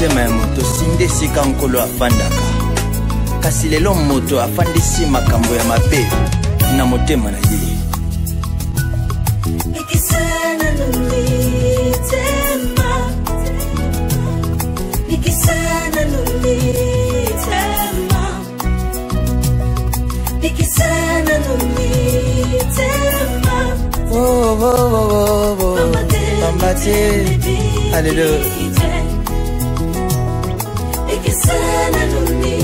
motema ya moto sinde esika nkolo afandaka kasi lelo moto afandisi makambo ya mabe na motema na ye Nikisana nulitema Nikisana nulitema Nikisana nulitema Oh, oh, oh, oh, oh. Mambate Alléluia Nikisana nulitema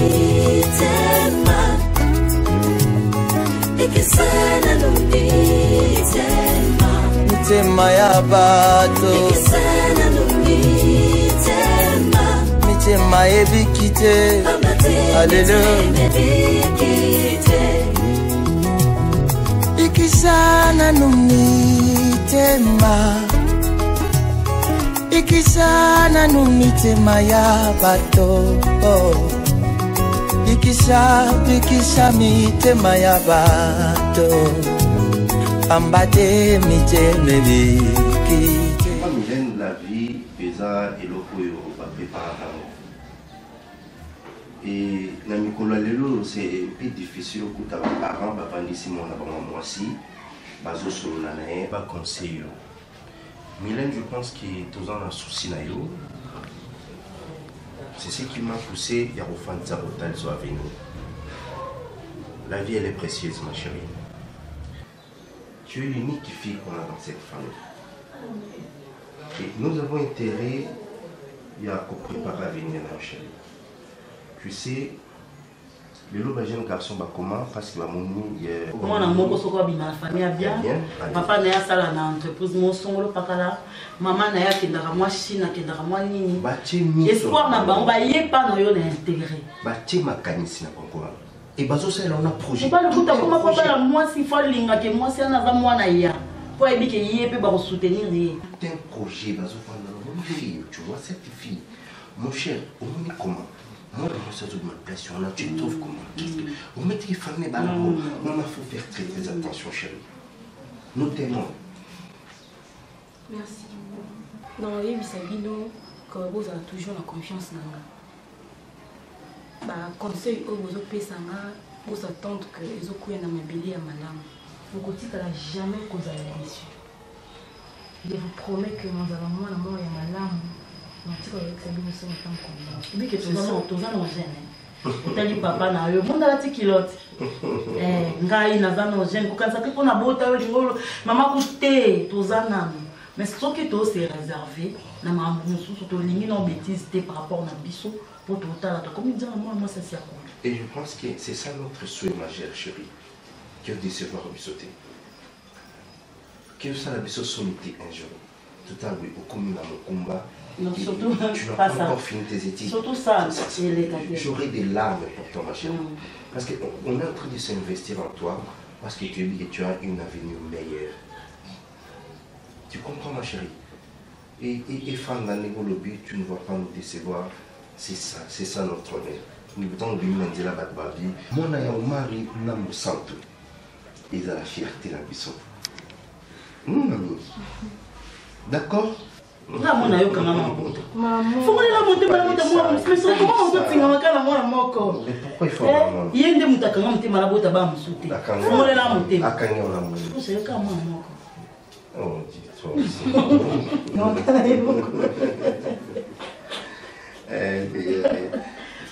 Nikisana nulitema Mitema ya bato Nikisana nulitema Mitema ebikite Alléluia Ikisana numitema Ikisana numitema ya bato Ikisha mitema ya bato Ambate miteme bikite Mylène la vie pesa eloko yo ba préparer. Et na mikolo lelo c'est un peu difficile pour ta parents ba pandisi mona ba moi si bazo solo na nae ba conseil. Mylène, je pense que tous en a souci na yo. C'est ce qui m'a poussé à refaire ça au tal soit venu. La vie elle est précieuse ma chérie. Tu es l'unique fille qu'on a dans cette famille. Et nous avons intérêt à préparer à venir ma chérie. Tu sais, le jeune garçon va comment parce qu'il va mourir. Moi, je suis la famille bien. Papa n'a pas la entreprise, mon son, le papa maman n'a pas moi Chine, n'a pas moi Nini. Espoir n'a pas, on va y pas dans intégré. Bâti ma canisse n'a pas encore. Et bazo c'est là on a projet. Pas le coup comment papa moi si faut linga que moi c'est un avant moi na ya. Pour aider que y peut pas soutenir. C'est un projet bazo pendant une fille, tu vois cette fille. Mon cher, on est comment? Moi, dans ce de ma pression, là, tu trouves comment? Vous mettez les femmes, on faut faire très très attention, chérie. Nous t'aimons. Merci. Non, et puis ça dit non, que vous avez toujours la confiance dans nous. Bah, conseil au vous autres vous attendre que les autres couillent dans ma bélier à madame. Vous côté qu'elle n'a jamais causé la mission. Je vous promets que nous allons moi et madame. Et puis que tous en gêne. Otali papa na yo monde la tikilote ngai na zano gêne ko kanisa ke pona bota yo ngolo mama kuste tozana mais ce que to c'est réservé na mambo mususu to lingi no bêtise té par rapport na biso pour tout tala to comme dire moi ça c'est à quoi. Et je pense que c'est ça notre souhait ma chère chérie que de se voir bisoter que ça la biso solité un jour tout à l'heure au commun dans mon combat. Non, surtout tu n'as pas pas ça. encore fini tes études. Surtout ça, j'aurai des larmes pour toi, ma chérie. Parce qu'on est en train de s'investir en toi parce que tu as une avenir meilleure. Tu comprends, ma chérie? Et fan d'un lobby, tu ne vas pas nous décevoir. C'est ça notre honneur. Nous devons lui demander la batte-babi. Mon mari n'a pas santé. Et à la fierté, la bisson. D'accord? La mona yo kanga mapoto. Maman. Faut la monter moi mais so comment on peut tinga makala moi moko. Mais pourquoi il faut maman? Yende mutaka ngam tema la bota ba msuté. Faut la monter. Akanya la monter. C'est comme moi moko. Oh, dis-toi aussi. Non, kana yebo.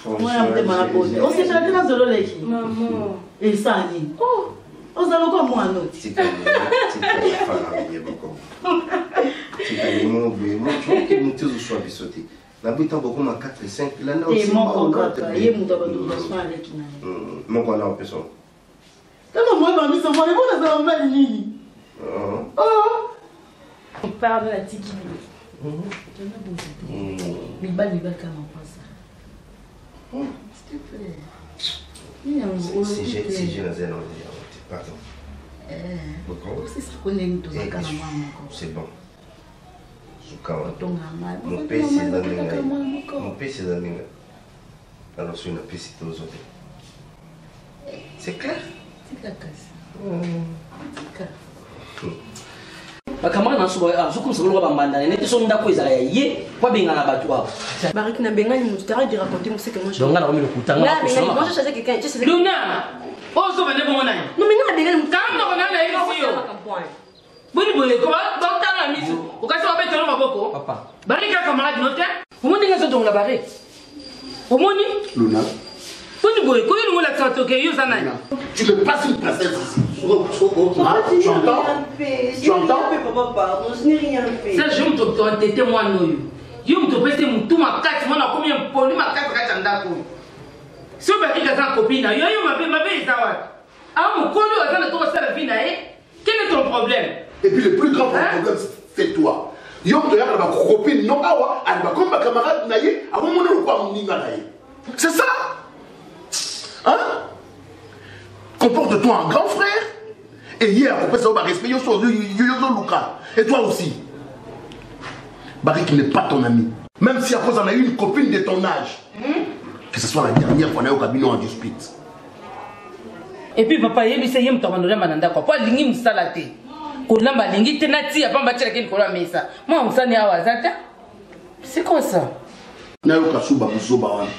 Moi on tema la bota. On s'est changé dans zolo leki. Maman. Et ça ni. Oh. On s'allons comme moi non. C'est pas famille beaucoup. C'est mon tu vois que nous tous soit bisoté. La buta beaucoup ma 4 et 5 là non. Et mon cocotte, yé muta ba do soin avec na. Mon quoi là personne. Comment moi mamie ça va les bonnes ça va nini. Oh. On parle de la tiki. Mais bal comment pas ça. S'il te plaît. Si j'ai la zèle, pardon. C'est bon. Mon père c'est d'amis. Alors sur une piste aux autres. C'est clair? C'est la casse. bakamara na suba zo comme ça lo ba mbanda ne te so ndako ezala ya ye kwa benga na batu wa Barik na benga ni mutara de raconter moi ce que moi je donc na komi lokutanga là moi je cherchais quelqu'un je sais Luna oh so bane bon nani non mais na benga ni quand on a na yo boni boye ko donc ta na misu o ka so ba telo maboko papa Barika camarade noté o moni nga so donc la barre o moni Luna boni boye ko yo ngola tsato ke yo sana tu me passes une princesse ici. Tu entends? Tu entends? Papa, pardon, je n'ai rien fait. ça je me dois t'étais moi noyo yo me dois passer mon tout ma carte moi na combien poli ma carte ka ndako so Barika sa copine yo yo mabe sawa ah mon kolo azana to sa la vie na quel est ton problème? Et puis le plus grand problème, c'est toi. Yo, tu as ma copine, non, awa, elle va comme ma camarade naïe, à mon moment où on n'y va naïe. C'est ça? Hein? Comporte-toi en grand frère. Et hier, on peut savoir respect, yo, Luka. Et toi aussi. Barik n'est pas ton ami. Même si après on a eu une copine de ton âge. Que ce soit la dernière fois qu'on a eu au cabinet en dispute. Et puis papa, il y a un peu de mananda quoi. Pas lingi musalate. Kolamba lingi tenati ya pamba tchela kini kola mesa. Moi on s'en est à wazata. C'est quoi ça? Na yo kasuba buzoba wana.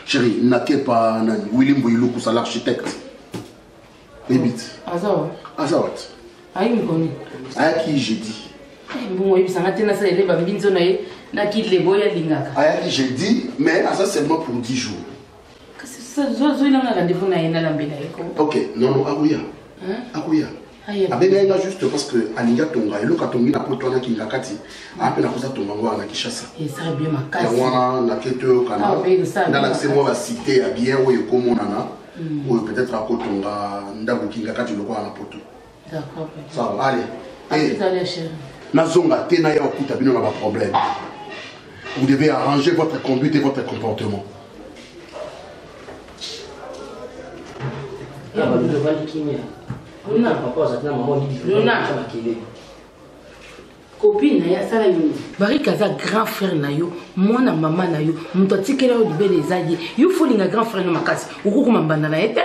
Chérie, n'ake pas William Boyilou c'est l'architecte. Ebit. Azawa. Azawat. Ayi mkoni. Aya qui j'ai dit. Bon, oui, ça m'a tenu à ça, les bambines sont là, n'a qui les boya lingaka. Aya qui j'ai dit, mais ça seulement pour 10 jours. Ça, il a un rendez-vous na ina lambela eko. Ok, non, Aouya. Aouya. Abenga juste parce que Alinga Tonga, et le Katongi n'a pas tourné qui ngakati. Après la cosa Tonga na Kishasa. Et ça bien ma casse. Wana na keto kana. Dans l'accès moi va citer à bien où est comme on ana. Ou peut-être à Kotonga ndabu ki ngakati le quoi na poto. D'accord. Ça va, allez. Allez, allez chérie. Nazonga tena ya okuta bino na ba problème. Vous devez arranger votre conduite et votre comportement. Copine ya sala yo Barika za grand frère na yo mwana mama na yo muto tikela yo libele zaye yo folinga grand frère no makasi ukuku mambanda na ete.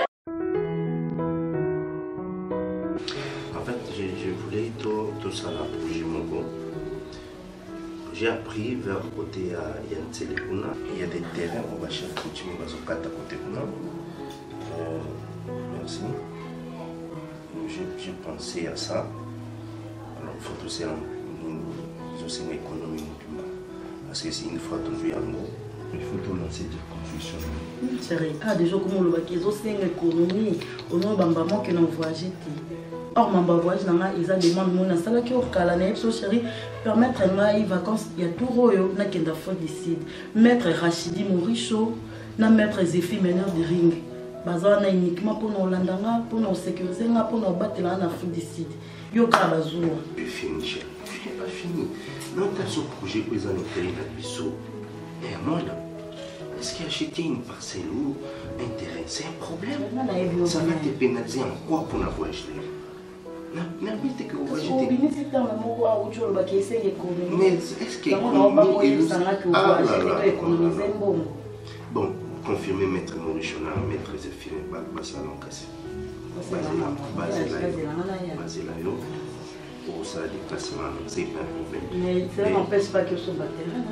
En fait je voulais tout ça là pour Jimogo. J'ai appris vers le côté à Yantelekuna, il y a des terrains où on va chercher Jimogo Zokata côté Kuna. Merci. J'ai pensé à ça. Alors, il faut aussi une économie. Parce que c'est une fois que tu es en gros, il faut tout lancer de confusion. Chérie, déjà comme on le voit, ils ont une économie. On a un bambam qui n'a voyagé. Or, mon voyage, ils ont demandé mon installation qui est au Calais. Chérie, permettre une vacances, il y a tout royo, n'a qu'un d'affaires d'ici. Maître Rachidi Moricho, n'a maître Zéphie meneur de ring. Bazana uniquement pour nous landanga, pour nous sécuriser, pour nous battre en Afrique du Sud. Yoka Bazoua. Je finis, chérie. Je n'ai pas fini. Non, tu as ce projet pour les années de Bissau. Et moi, là, est-ce qu'acheter une parcelle ou un terrain, c'est un problème? Ça va te pénaliser en quoi pour la voyage? Mais est-ce que vous voyagez? Mais est-ce qu'il y a bon, confirmer maître Maurichona, maître Zéphine, Bassalon Kassi. Basé là, pour ça, déplacement, c'est pas un problème. Mais ça n'empêche pas que ce soit terrain.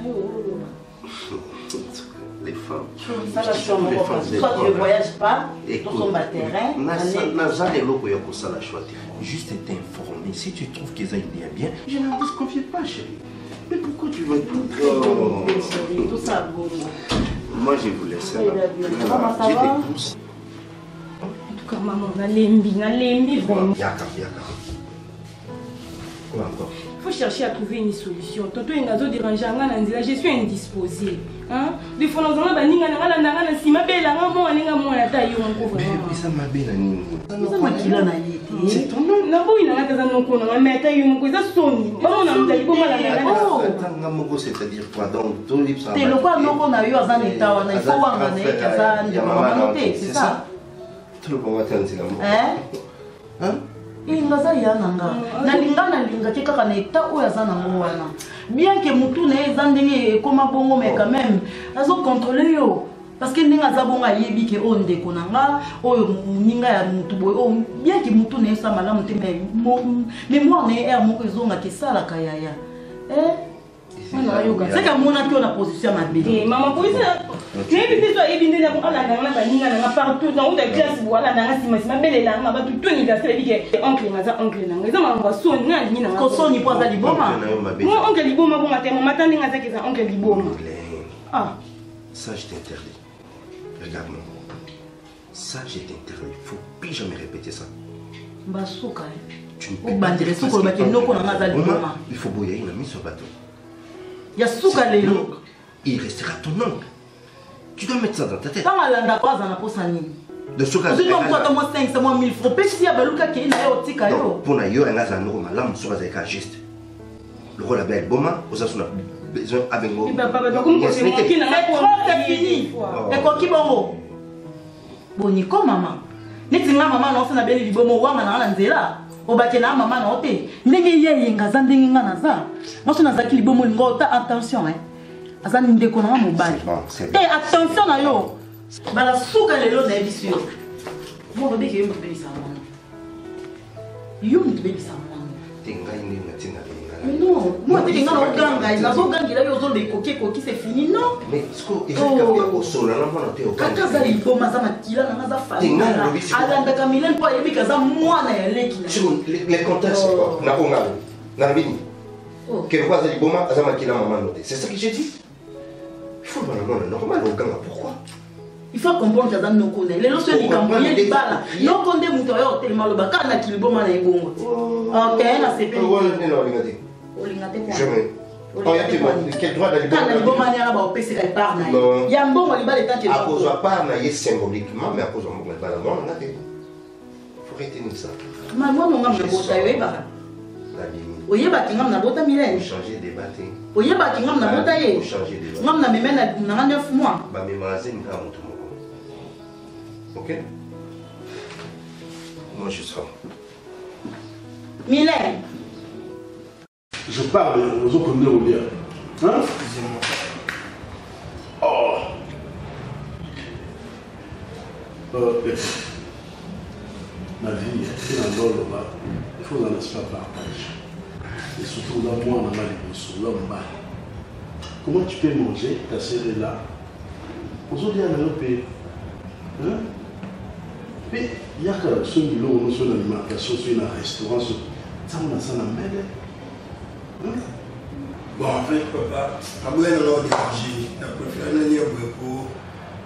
Les femmes. Soit tu ne voyages pas, pour son terrain. Juste t'informer. Si tu trouves qu'ils aillent bien, je n'en disconfie pas, chérie. Mais pourquoi tu veux tout ça? Moi, je vous laisse là. Je t'écoute. En tout cas, maman, on a lembi vraiment. Yaka. Quoi encore? Il faut chercher à trouver une solution. Tonton Ngazo déranger Angananzila, je suis indisposée. Hein? Des fois, nous avons dit que si ma belle a moi, la taille, on couvre. Mais ça m'a bien animé. C'est ton nom. Non, il n'a pas de nom, mais taille, on cause son. On a dit comment la c'est-à-dire quoi? Donc, tout le c'est le quoi, non, on a eu un état, on a eu un état, c'est ça? Tout le monde va dire hein? Ingaza yananga na linga ke kaka na état oyo aza nango wana bien que mutu na eza ndenge ekoma bongo mais quand même azo contrôler yo parce que ndenge aza bongo ayebi ke oyo ndeko na nga oyo moninga ya mutu boye oyo bien ke mutu na ye sa malamu te mais mémoire na ye ere moko ezongaka esalaka yaya c'est que mona te na position mabe mama position nayebi te so ayebi ndenge alandanga na baninga nanga partout na uta classe bo alandanga nsima belelanga bato to université ebi ke oncle naza oncle nanga eza makambo asoni na alingi nanga kosoni mpo aza liboma moi oncle liboma bonga te mama ndenge azaki eza oncle liboma ça je t'interdis. Regarde-moi. Ça je t'interdis. Il ne faut plus jamais répéter ça. Basuka. Tu ne peux pas dire ça. Il faut bouillir une amie sur le bateau. Il y a Souka Lélo. Il restera ton oncle. Tu dois mettre ça dans ta tête. Quand elle a pas en posani. De Souka. Tu dois avoir moi 500 moi 1000 francs. Petit ya baluka qui na yo tika yo. Pour na yo nga za no malam Souka za juste. Le rôle belle boma aux asuna besoin avec moi. C'est fini. Et quoi qui bon? Boniko maman. Netinga maman non na beli libomo wanga na nzela. Obake na maman na ote. Ndenge ye ngaza ndenge nga naza. Moi so nazaki libomo lingo ta attention Aza ndeko na mobali. Attention na yo. Bala Souka lelo na biso yo. Mo babe ke yo mbeli sa mwana. Yo mbeli sa mwana. Tinga ine na tinga. Mais non, moi je suis dans le gang, il a besoin qu'il aille aux zones de coquets, c'est fini, non? Mais ce qu'il faut au sol, quand il faut les contextes, c'est ça que j'ai dit. Il faut normal au gang, pourquoi? Il faut comprendre que nous connaissons. Les lorsque les campagnes de balles, nous connaissons les moutons tellement le bac, on a qui le bon mal et bon. Ok, là c'est bien. Jamais. Quel droit d'aller il y a un bon mal de à cause de pas symboliquement, mais à cause de mon mal. Il faut retenir ça. Maman, on a un oui, bah, tu n'as pas de changer de bâtiment. Oui, bah, tu n'as pas de changer de non, mais même 9 mois. Bah, mais ok? Moi, je serai. Mylène. Je parle aux autres au bien. Hein? Oh! Ma vie, c'est un drôle là. Il faut en laisser pas partage. Et surtout là, moi, on a mal les l'homme mal. Comment tu peux manger ta série là? Aujourd'hui, on a un pays. Hein? Mais il y a que ceux qui l'ont sur l'alimentation, sur un restaurant, ça on a ça dans la main. Bon, en fait, papa, après on a dérangé, on a préféré aller au repos,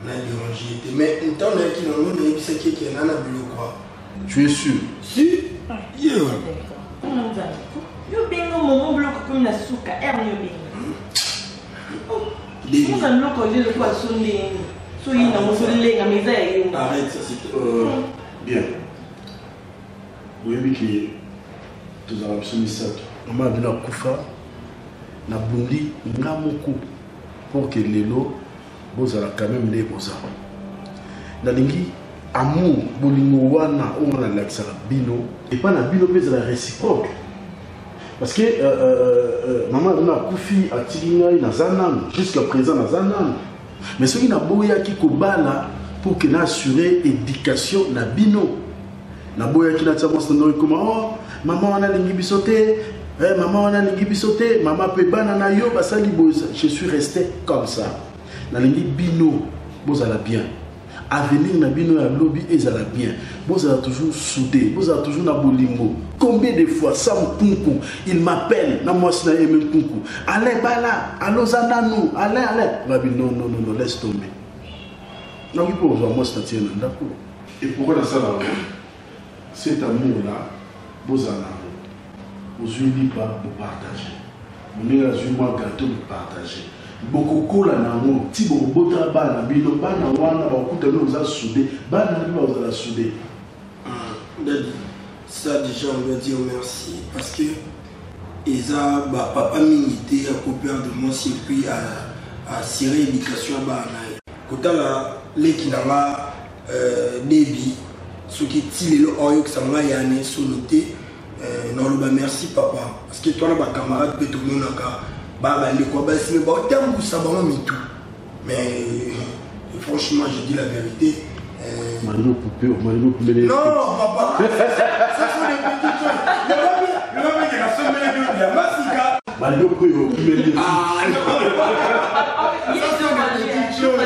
on a dérangé. Mais un temps, on a qui on a dit qui est là, on a vu quoi. Tu es sûr? Si. Yo bien au moment bloc comme la souka, elle yo bien. Comment ça bloc au lieu de quoi sonner? Soyez dans mon soleil à mes ailes. Arrête ça c'est bien. Oui, mais qui tu as absolument ça. Maman a bien kufa na bundi ngamuku pour que lelo bozala quand même les boza. Na lingi amour bolingo wana on a l'accès à bino et pas na bino mais la réciproque. Parce que maman a kufi a tilinga na zanan jusqu'à présent na zanan. Mais ce qui n'a boya qui kobala pour que n'assurer éducation na bino. Na boya qui n'a pas standard comme oh maman on a lingi bisoté, maman on a lingi bisoté, maman peut banana yo basali boza. Je suis resté comme ça. Na lingi bino bozala bien. Avenir na bino ya lobby ezala bien. Bozala toujours soudé, bozala toujours na bolingo. Combien de fois Sam Kunku, il m'appelle na moi na Emen Kunku. Allez bala, allo zananu, allez. Babi non, laisse tomber. Non, il faut voir moi ça tient d'accord. Et pourquoi dans ça là? Cet amour là, bozala. Vous unis pas pour partager. Vous mettez moi gâteau pour partager. Beaucoup là nango ti bota bana bino bana wana bakuta no za soudé bana ni ba za soudé. Daddy, ça déjà on va dire merci parce que Eza ba papa milité à copier de moi si puis à assurer l'éducation à bana. Kota la leki na ba débit ce qui tile le oyo que ça m'a yané soloté non le ba merci papa parce que toi là ba camarade peut tout monde là bah les quoi bah c'est mais bon terme ça va mais tout mais Et franchement, je dis la vérité. Marino Poupée, Marino Poupée. Non, papa, ça sont des petites choses. Le mec qui a semé de la massika. Marino Poupée. Ah, non. Ça sont des petites choses.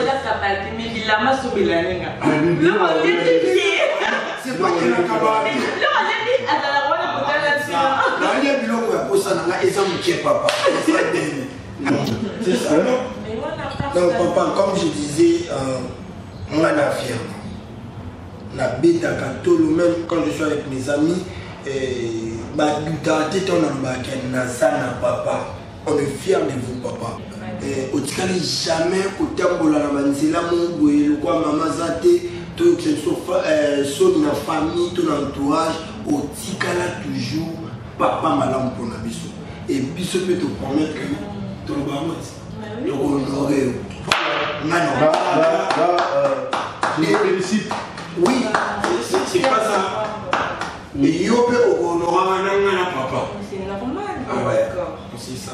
C'est pas qu'il a camarade. C'est ça, non? Donc, papa, comme je disais, on a la fière. La bête à Katolo, même quand je suis avec mes amis, papa. On est fiers de vous, papa. Au Tikali, jamais au Tambola, la Manzela, mon boué, le quoi, maman Zate, tout que ce soit dans la famille, tout l'entourage, au Tikala, toujours, papa, madame, pour la biso. Et biso peut te promettre que tout le monde, donc on aurait. Je vous félicite. Oui, c'est pas ça. Et yo peut on aura un papa. C'est normal. Ah ouais, c'est ça.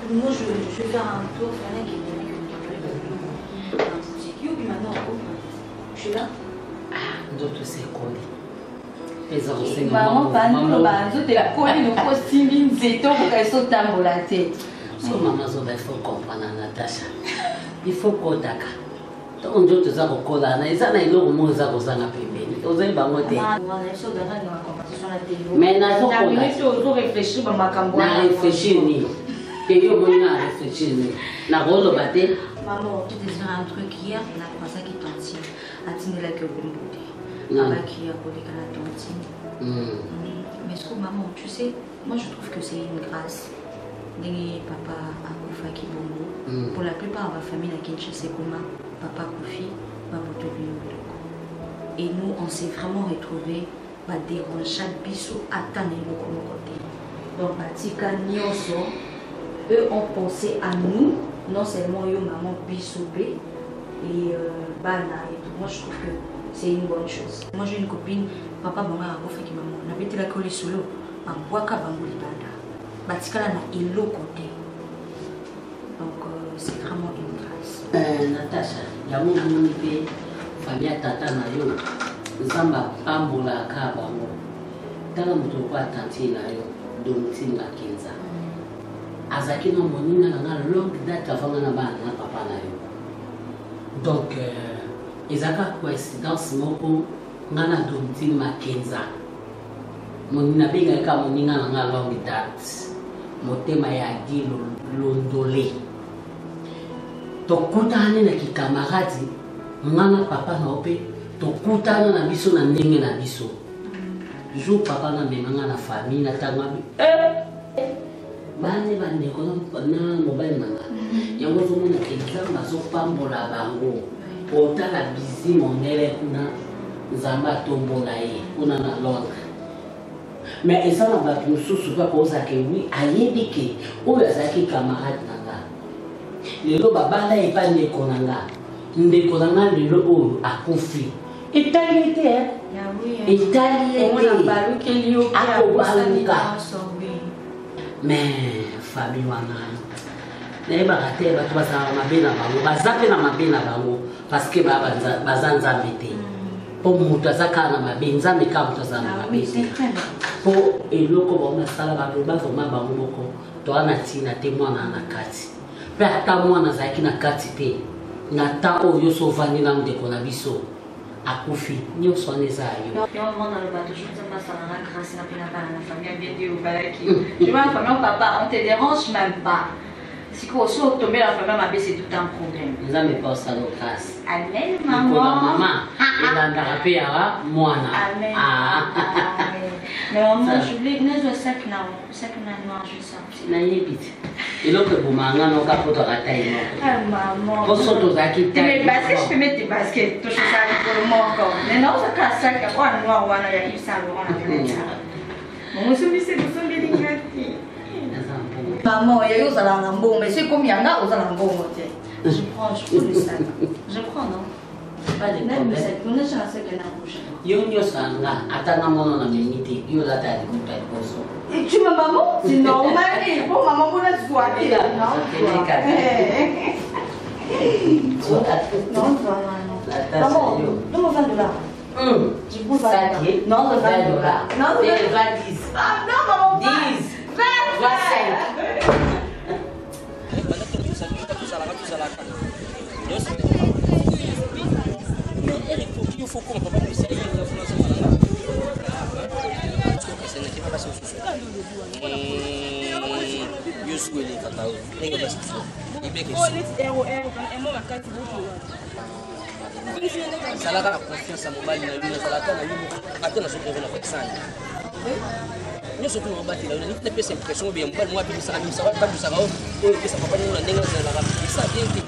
Moi, je vais faire un tour, faire un qui est maintenant, je suis là. D'autres c'est collé. Maman, pas nous, nous la collé, nous postillons, c'est tout pour qu'elle saute dans la tête. Maman, il faut comprendre, Natacha. Il faut qu'on t'accorde. Donc, je te dis que ça n'a pas de ça ça n'a pas mais na réfléchir ni et yo mona réfléchir ni na rolo baté. Maman, tu disais un truc hier, on a pensé qu'il t'entend. Attendez la que vous me dites. Qui a collé à la tontine. Mais ce que maman, tu sais, moi je trouve que c'est une grâce. Papa a Koufa qui bongo. Pour la plupart de ma famille, la Kinshasa, papa Koufi, et nous, on s'est vraiment retrouvés à déranger chaque bisou à tanner le côté. Donc, Batika Nyoso, eux ont pensé à nous, non seulement yo maman bisoubé et Bana et tout. Moi, je trouve que c'est une bonne chose. Moi, j'ai une copine, papa Banga a Koufa qui maman, on avait été la collée solo, à Boaka Bangoli Banda. Batika na ilo côté. Donc, c'est vraiment une grâce. Natacha, il y a mon ami famille tata na yo nzamba pambola ka bango tala mutu kwa tanti na yo domti na kinza azaki no monina na longue date avant na bana na papa na yo donc ezaka coïncidence moko ngana domti ma kinza monina benga ka moninga na longue date motema ya di londolé tokutane na kikamaradi ngana papa na ope tokutana na biso na ndenge na biso jour papa na memanga na famille na tanga bane bandeko na mobile nanga yango zomona exemple azopambola bango otala bizi mondele kuna nzamba tombola ye kuna na Londres mais eza na bato mosusu kaka ozake wi ayebi ke oyo azalaki camarade nanga lelo babala epa ndeko nanga ndeko nanga lelo oyo akufi etali ete etali ete akobaluka mais famille wana nayebaka te bato bazalaka mabe na bango baza mpe na mabe na bango parceke baza nzambe te mpo moto aza kaka na mabe nzambe kaka moto aza na mabe te mpo eloko bango basala baloba vraimen bango moko toa na ntina te mwana na kati mpe ata mwana azalaki na kati te na ta oyo so ovandi na ndeko na biso akufi nyonso wana eza yo tu vois, la famille au papa, on te dérange même pas. Si tu es tombé la famille, ma c'est tout un problème. Les amis pas ça de grâce. Amen, maman. Maman, et dans la paix à moi. Amen. Mais maman, je voulais que nous soyons noir, je sens. Naïbit. Et l'autre boumanga non capot de la taille. Ah maman. Pour ça tous à qui tes baskets, je peux mettre tes baskets, tout ça pour le moment encore. Mais non, ça casse ça, qu'il y a quoi noir ou il y a Yves Saint Laurent la mon soumis c'est le soumis d'Ingati. Maman, il y a eu ça bon, mais c'est comme il y en a aux alentours. Je prends le sac. Je prends, non? pas de problème. On est chanceux que la prochaine. Yo nyonso anga atanga mono na minute yo la ta dikuta koso. Et tu m'as maman? C'est normal. Bon maman pour la soirée là. Non. Maman, nous on va de là. Tu peux ça qui? Non, on va de là. Non, on va 10. Non maman. 10. 25. Il faut qu'on peut essayer de faire ça. La confiance à mobile na lui ça la atena so que na fexana nyo so ko ba tila ni te pesa impression bien mobile moi bi ça mi ça va pas du ça va o que ça va pas nous la ndenga na la ça bien que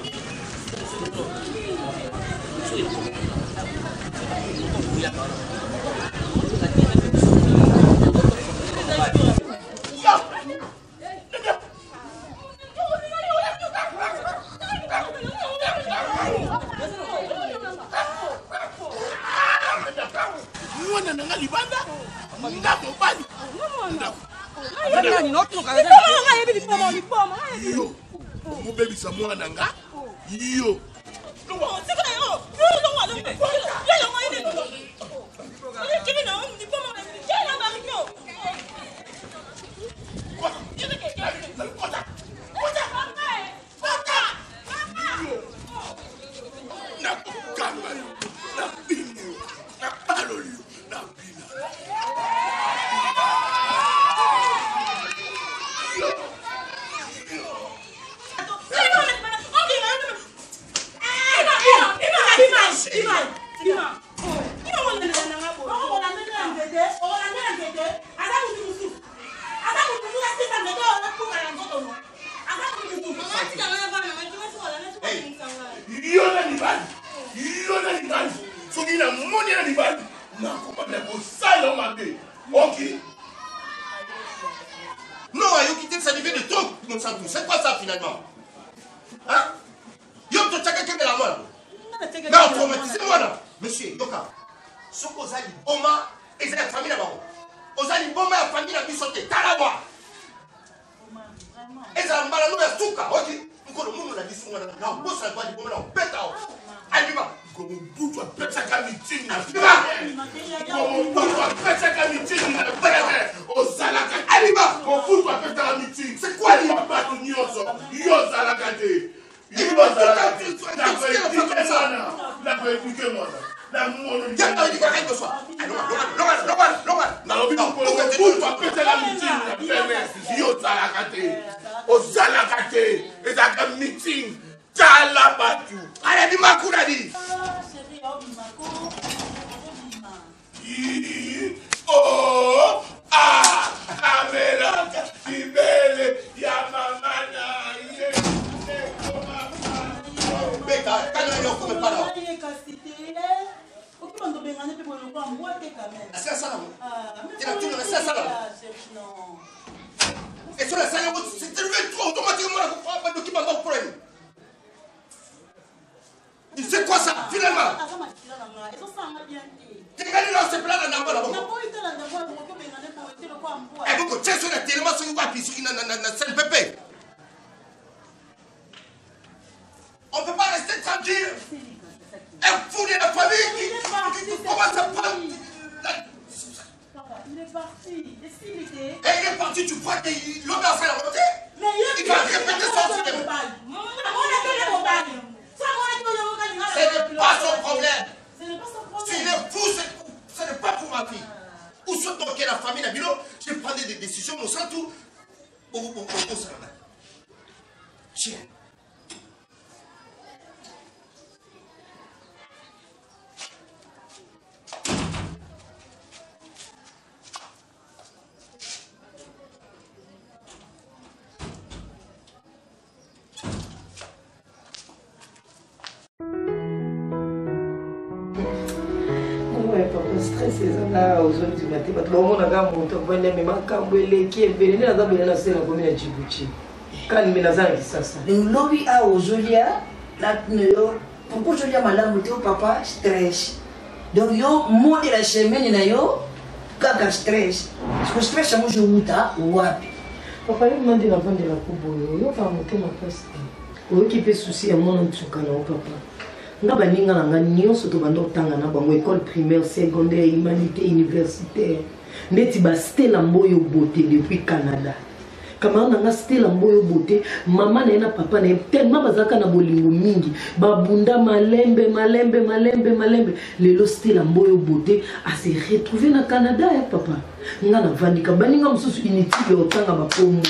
c'est quoi ça finalement? Hein? Yo, tu as quelqu'un de la mode. Non, traumatisez-moi là. Monsieur, Yoka. Ce que vous avez dit, Oma, et c'est la famille là-bas. Vous avez dit, Oma, la famille là-bas, sauté. Talawa. Et ça, malano, ya souka. Ok. Nous, le monde, on a dit, on a bossé la voix du bon là, on pète là. Allez, va. Comme on bout, tu vas pète sa camitique. Comme on bout, tu vas pète sa camitique. Au Zalaka. Allez, va. On bout, tu vas pète sa camitique. C'est quoi les papas de Nyoso? Yo Zalaka. Yo Zalaka. La éduqué moi. La mono. Il y a pas de quelque chose. Yo Zalaka. Au Zalaka. Et ça comme meeting. Talabatu. Allez, dis-moi, Kouradi. Oh, ah, Amela, Sibele, Yamamana, Beka, quand on est comme pas là. C'est ça, et sur la salle, c'est élevé trop automatiquement la document pour elle. C'est quoi ça, finalement? Tu regardes là, c'est plein d'endroits là-bas. Et vous, tu es sur la télé, sur une puis sur une scène pépé. On ne peut pas rester tranquille. Et fouler la famille qui commence à prendre. Il est parti. Est-ce qu'il était? Et il est parti, tu crois que l'homme a fait la montée? Il va répéter son cinéma. Ce n'est pas son problème. S'il est fou, ce n'est pas pour ma fille. Où sont donc la famille, la bilo? Je prends des décisions, on sent tout. Tiens. stress ezanga ozonzi bate bato bamonaka moto akovanda me makambo eleki ebele nde naza bele na se na komi na Djibouti kani me naza na Kisasa lobi a ozolia na pneu pourquoi je dis à madame papa stress donc yo monde la semaine na yo kaka stress parce que stress ça moi je muta wapi papa il m'a dit la vente de la coupe yo va monter ma place o qui peut souci à mon entsuka na papa nga baninga nanga nyonso to bando tanga na bango école primaire secondaire humanité universitaire ndeti ba Stella Mboyo Beauté depuis Canada kama nanga Stella Mboyo Beauté mama na papa na tellement bazaka na bolingo mingi babunda malembe lelo Stella Mboyo Beauté a se retrouvé na Canada ya papa nga na vandika baninga mususu inutile otanga ba pomo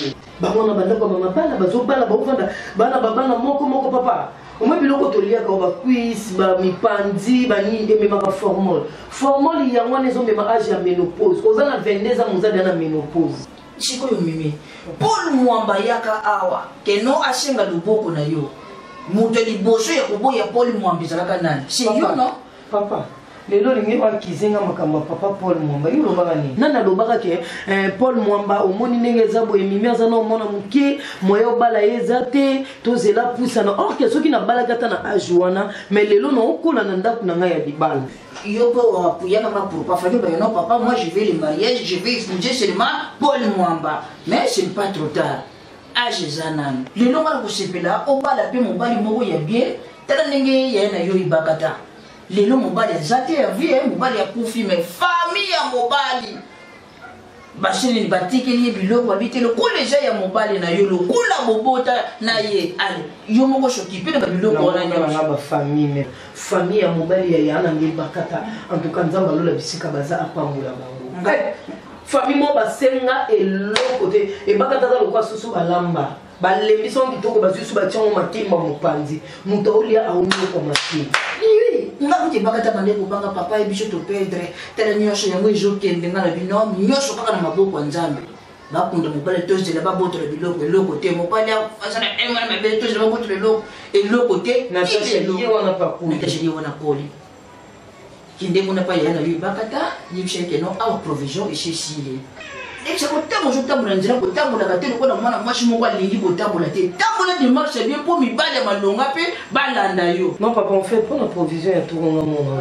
bamona banda kwa mama bana bazobala baovanda bana babana moko papa Oma biloko toliaka ba quiz ba mipandi ba nini emema formol yango nezo mema âge ya ménopause ozana 22 ans muzali na ménopause chiko yo mimi Paul Mwamba yaka awa keno ashenga luboko na yo muto liboso ya kuboya Paul Mwamba zalaka nani si yo no papa lelo lingi wa kizenga makamba papa Paul Mwamba yo lobaka ni nana lobaka ke Paul Mwamba omoni ndenge za boye mimi azana omona muke moyo bala ezate tozela pusana or ke soki na bala kata na ajuana mais lelo no okola na ndaku na ngai ya libala yo ko apuyaka ma pour pas faire non papa moi je vais le mariage je vais étudier seulement Paul Mwamba mais c'est pas trop tard âge zanan lelo ngala ko sepela o bala pe mobali moko ya bien tala ndenge ya na yo ibakata lelo mobali azate ya vie mobali ya kufi mais famille ya mobali bashini batikeli biloko babitelo koleja ya mobali na yo lokula bobota na ye ale yo moko s'occuper de biloko wana nyama ba famille ya mobali ya yana ngibakata en tout cas nzamba lola bisika baza apamula bango famille mo basenga eloko te ebakata za lokwa susu balamba balembiso ngitoko bazusu batiango makimba mopanzi muto olia aunyo kwa makimba nga kuti bakata bande kubanga papa ebiso to perdre tala nyosho yango ezokende nga na bino nyosho kaka na maboko ya Nzambe bakunda mobali tozela babotola biloko eloko te mobali afasana emana mabele tozela babotola eloko te na tasheli wana pakuli tasheli wana koli kinde mona pa yana yu bakata yibsheke no awa provision ishishile echa kotambo jotambola nzela kotambola katelo kona mwana mwashi moko alingi kotambola te tambola de marche bien pour mibale malonga pe balanda yo non papa on fait pour la provision ya tout mon amour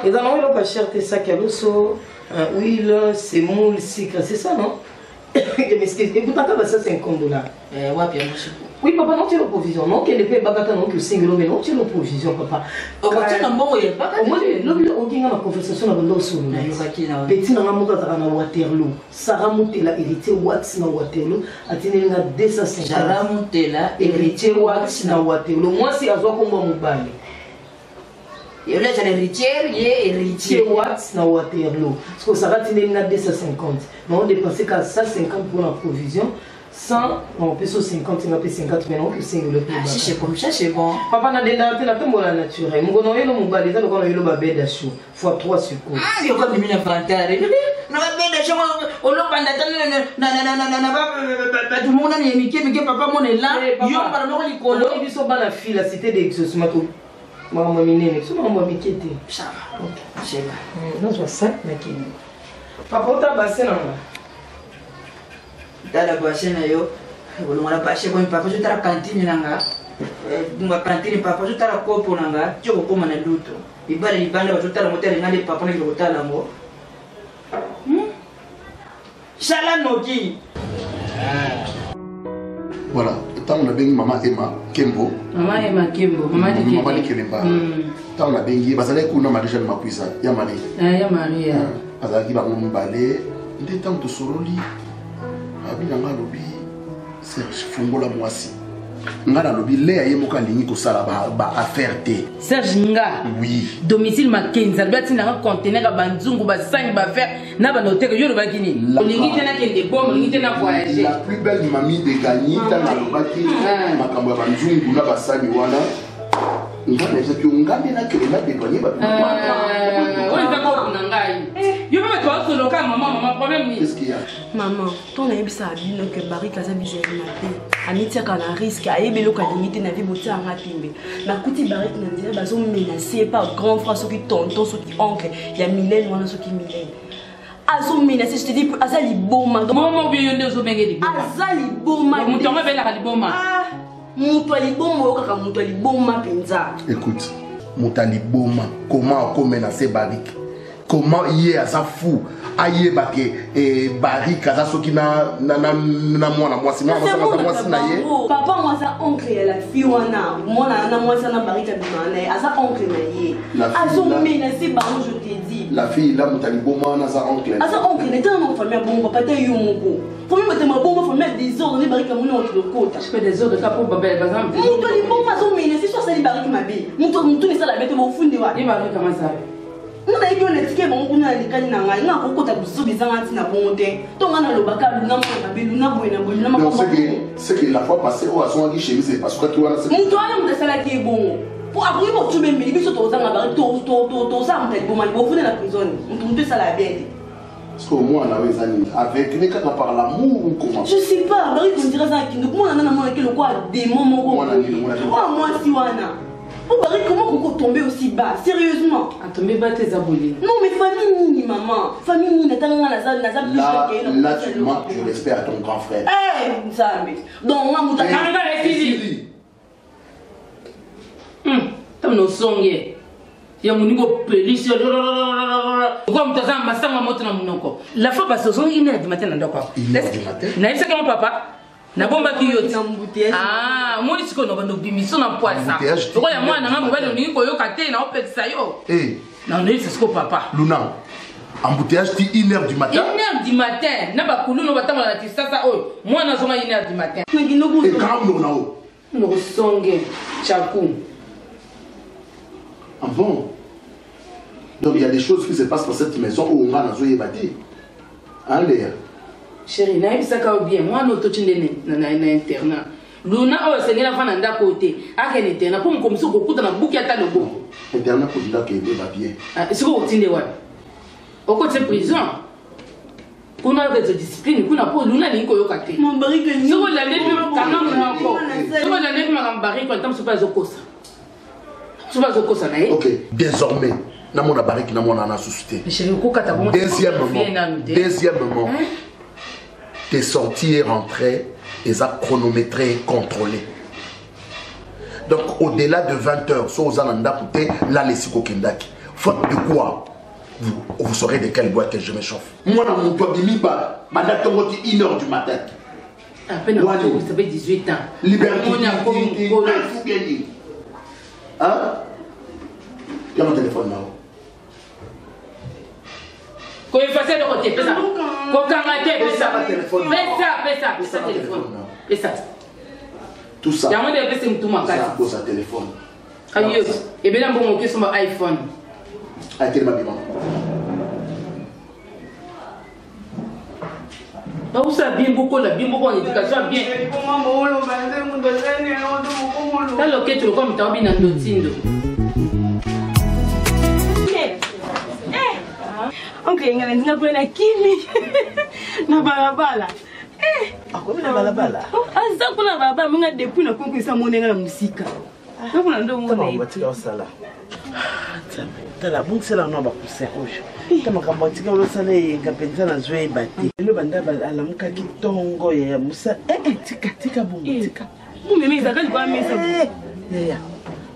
et dans le pas cher tes sacs à l'osso huile semoule sucre c'est ça non et pourtant ça $50 ouais bien monsieur oui papa non tu as la provision non qu'elle fait bagata non que single mais non tu as la provision papa au côté na mbongo ye bagata moi le on kinga na conversation na bando solo petit na ngamuka za na Waterloo Sarah Mutela héritier wax na Waterloo atine nga 250 Sarah Mutela héritier wax na Waterloo moi si azwa komba mobali yo là j'ai héritier wax na Waterloo parce que Sarah atine nga 250 mais on dépenser qu'à 150 pour la provision 100, on peut sur 50, on peut 50, mais on peut 5 le plus. Si c'est comme ça, c'est bon. Papa n'a déjà été la tombe la naturelle. Mon gono yelo mobali, ça le gono yelo babé d'achou. Fois 3 sur coup. Ah, il y a comme une inventaire. Non, babé d'achou, on l'a pas tout le monde a mis mais papa mon est là. Yo par le licolo. Ils sont dans la file, la cité d'exaucement. Maman minene, c'est maman mikete. Ça va. OK, c'est là. Non, je vois ça, mais papa ta bassin là. Dala bassin na yo olonga bassin ko papa je tara cantine nanga dunga cantine papa je tara kopo nanga tiko koma na luto ibale libanda ba tara motele ngale papa na ko tala ngo shala noki voilà tant on a bengi mama Emma Kembo mama di Kelemba tant on a bengi bazale kuna marisha makwisa ya mari azaki ba mbale ndeta mto soroli abinanga lobi Serge fungola mwasi ngana lobi le ayemoka lingi ko sala ba affaire te Serge nga oui domicile Makenza bati na conteneur ba nzungu ba sang ba faire na ba noter yo loba kini lingi tena kende bombe lingi tena voyager la plus belle mamie de Gagny tana lobaki makambo ba nzungu na ba sali wana ngana ezaki ngande na kelela de Gagny ba on va ko na ngai yo ba to so loka maman problème ni qu'est-ce qu'il y a maman ton ayebisa bino que Barry kaza bizeli maté anitia kana risque ayebelo ka limite na vie botia ngatimbe na kuti Barry na nzela bazo menacer par grand frère soki tonton soki oncle ya Mylène wana soki Mylène azo menacer je te dis azali boma maman bi yonde zo bengeli azali boma mutonga bela kali boma Moutouali Bomo, Kaka Moutouali Boma Penza. Écoute, Moutali Boma, comment on menacer Barik? Comment il est à sa fou? Aïe, Barik, à sa soki na moi, c'est moi, papa, moi, ça oncle, la fille, moi, ça na Barik, à sa oncle, à son menacé, baron, je t'ai dit. La fille, là, Moutali Boma, à sa oncle. À sa oncle, n'était pas mon famille, bon, papa, t'as eu mon go. Faut même mettre ma bombe, faut mettre des ordres, les Barik, à mon autre côté. Je fais des ordres de capot, papa, par exemple. Moutouali Boma, son menacé, soit ça, les Barik, ma bille. Moutouali, ça, la bête, au fond de moi. Les Barik, comment ça? Non, il y a des gens qui ont des canines à la main, qui ont des c'est que la fois passée, on a son chez lui, c'est parce que tu as la sécurité. Pour après, tu m'aimes, il faut que tu parce qu'au moins, on a des amis. Avec les cas, on parle l'amour ou comment? Je sais pas, on dirait ça. Moi, comment on peut tomber aussi bas? Sérieusement? À tomber bas, t'es aboli. Non, mais famille Nini, maman. Famille Nini, là, tu manques, je respecte à ton grand frère. Eh, ça, donc, moi, je suis t'as nos sons, il y a mon niveau playlist. Comme tu as un master, la fois parce que c'est 1h du matin, d'accord? 1h du matin? N'est-ce pas papa? Na bomba kiyoti. Ah, moi je connais nos bimisons en poisson. Je crois que moi na mobile ni ko yo kate na opekisa yo. Eh. Non, c'est ce que papa. Luna. Embouteillage dit 1h du matin. 1h du matin. Na ba kulu no batama la tisasa o. Moi na zoma 1h du matin. Et quand on a o. No songe chakou. Ah bon. Donc il y a des choses qui se passent dans cette maison où on va dans bâti. En l'air. Chérie, ça va bien. Moi, nous sommes dans internat. Luna, c'est la fin d'un côté. À quel internat? Pour me comme ça, beaucoup dans la boucle à logo. Internat pour dire qu'il va bien. C'est quoi au Tindé? Au côté de prison. Qu'on a des disciplines, qu'on a pas Luna ni quoi au côté. Mon baril que nous. Sur la nez, quand on a encore. Sur la nez, on a baril quand on se passe au cosa. Se passe au cosa, n'est-ce pas? Ok, désormais. N'a mon baril qui n'a mon ananas suscité. Deuxièmement. Tes sorties et rentrées, les a chronométrées et contrôlées. Donc au-delà de 20h, soit aux Ananda, là les Sikokindaki. Faute de quoi vous saurez de quelle boîte je me chauffe. Moi, dans mon toit, je ne sais pas, 1h du matin. À peine vous savez 18 ans. Liberté. Hein? Il y a mon téléphone là-haut. Quand il faisait le côté, fais ça. Quand on ça, téléphone. Fais ça, téléphone. Fais ça. Tout ça. Il y a un de plus de tout ma carte. Pour ça, téléphone. Aïe, et bien, on va monter sur mon iPhone. À quel moment? Vous savez bien beaucoup, en éducation, bien. T'as le quai, tu le vois, mais t'as bien un dotindo. Oncle ngala ndinga kwenda kimi na balabala akomela balabala asa kuna balabala munga depuis na konkwisa monenga na musika kuna ndo mona batika osala tala bungisela no bakusa ojo kama kamba tika olosala yenga penza na zwe bati lo banda alamuka kitongo ya musa tika bungu tika mumeme zakali kwa mesa ya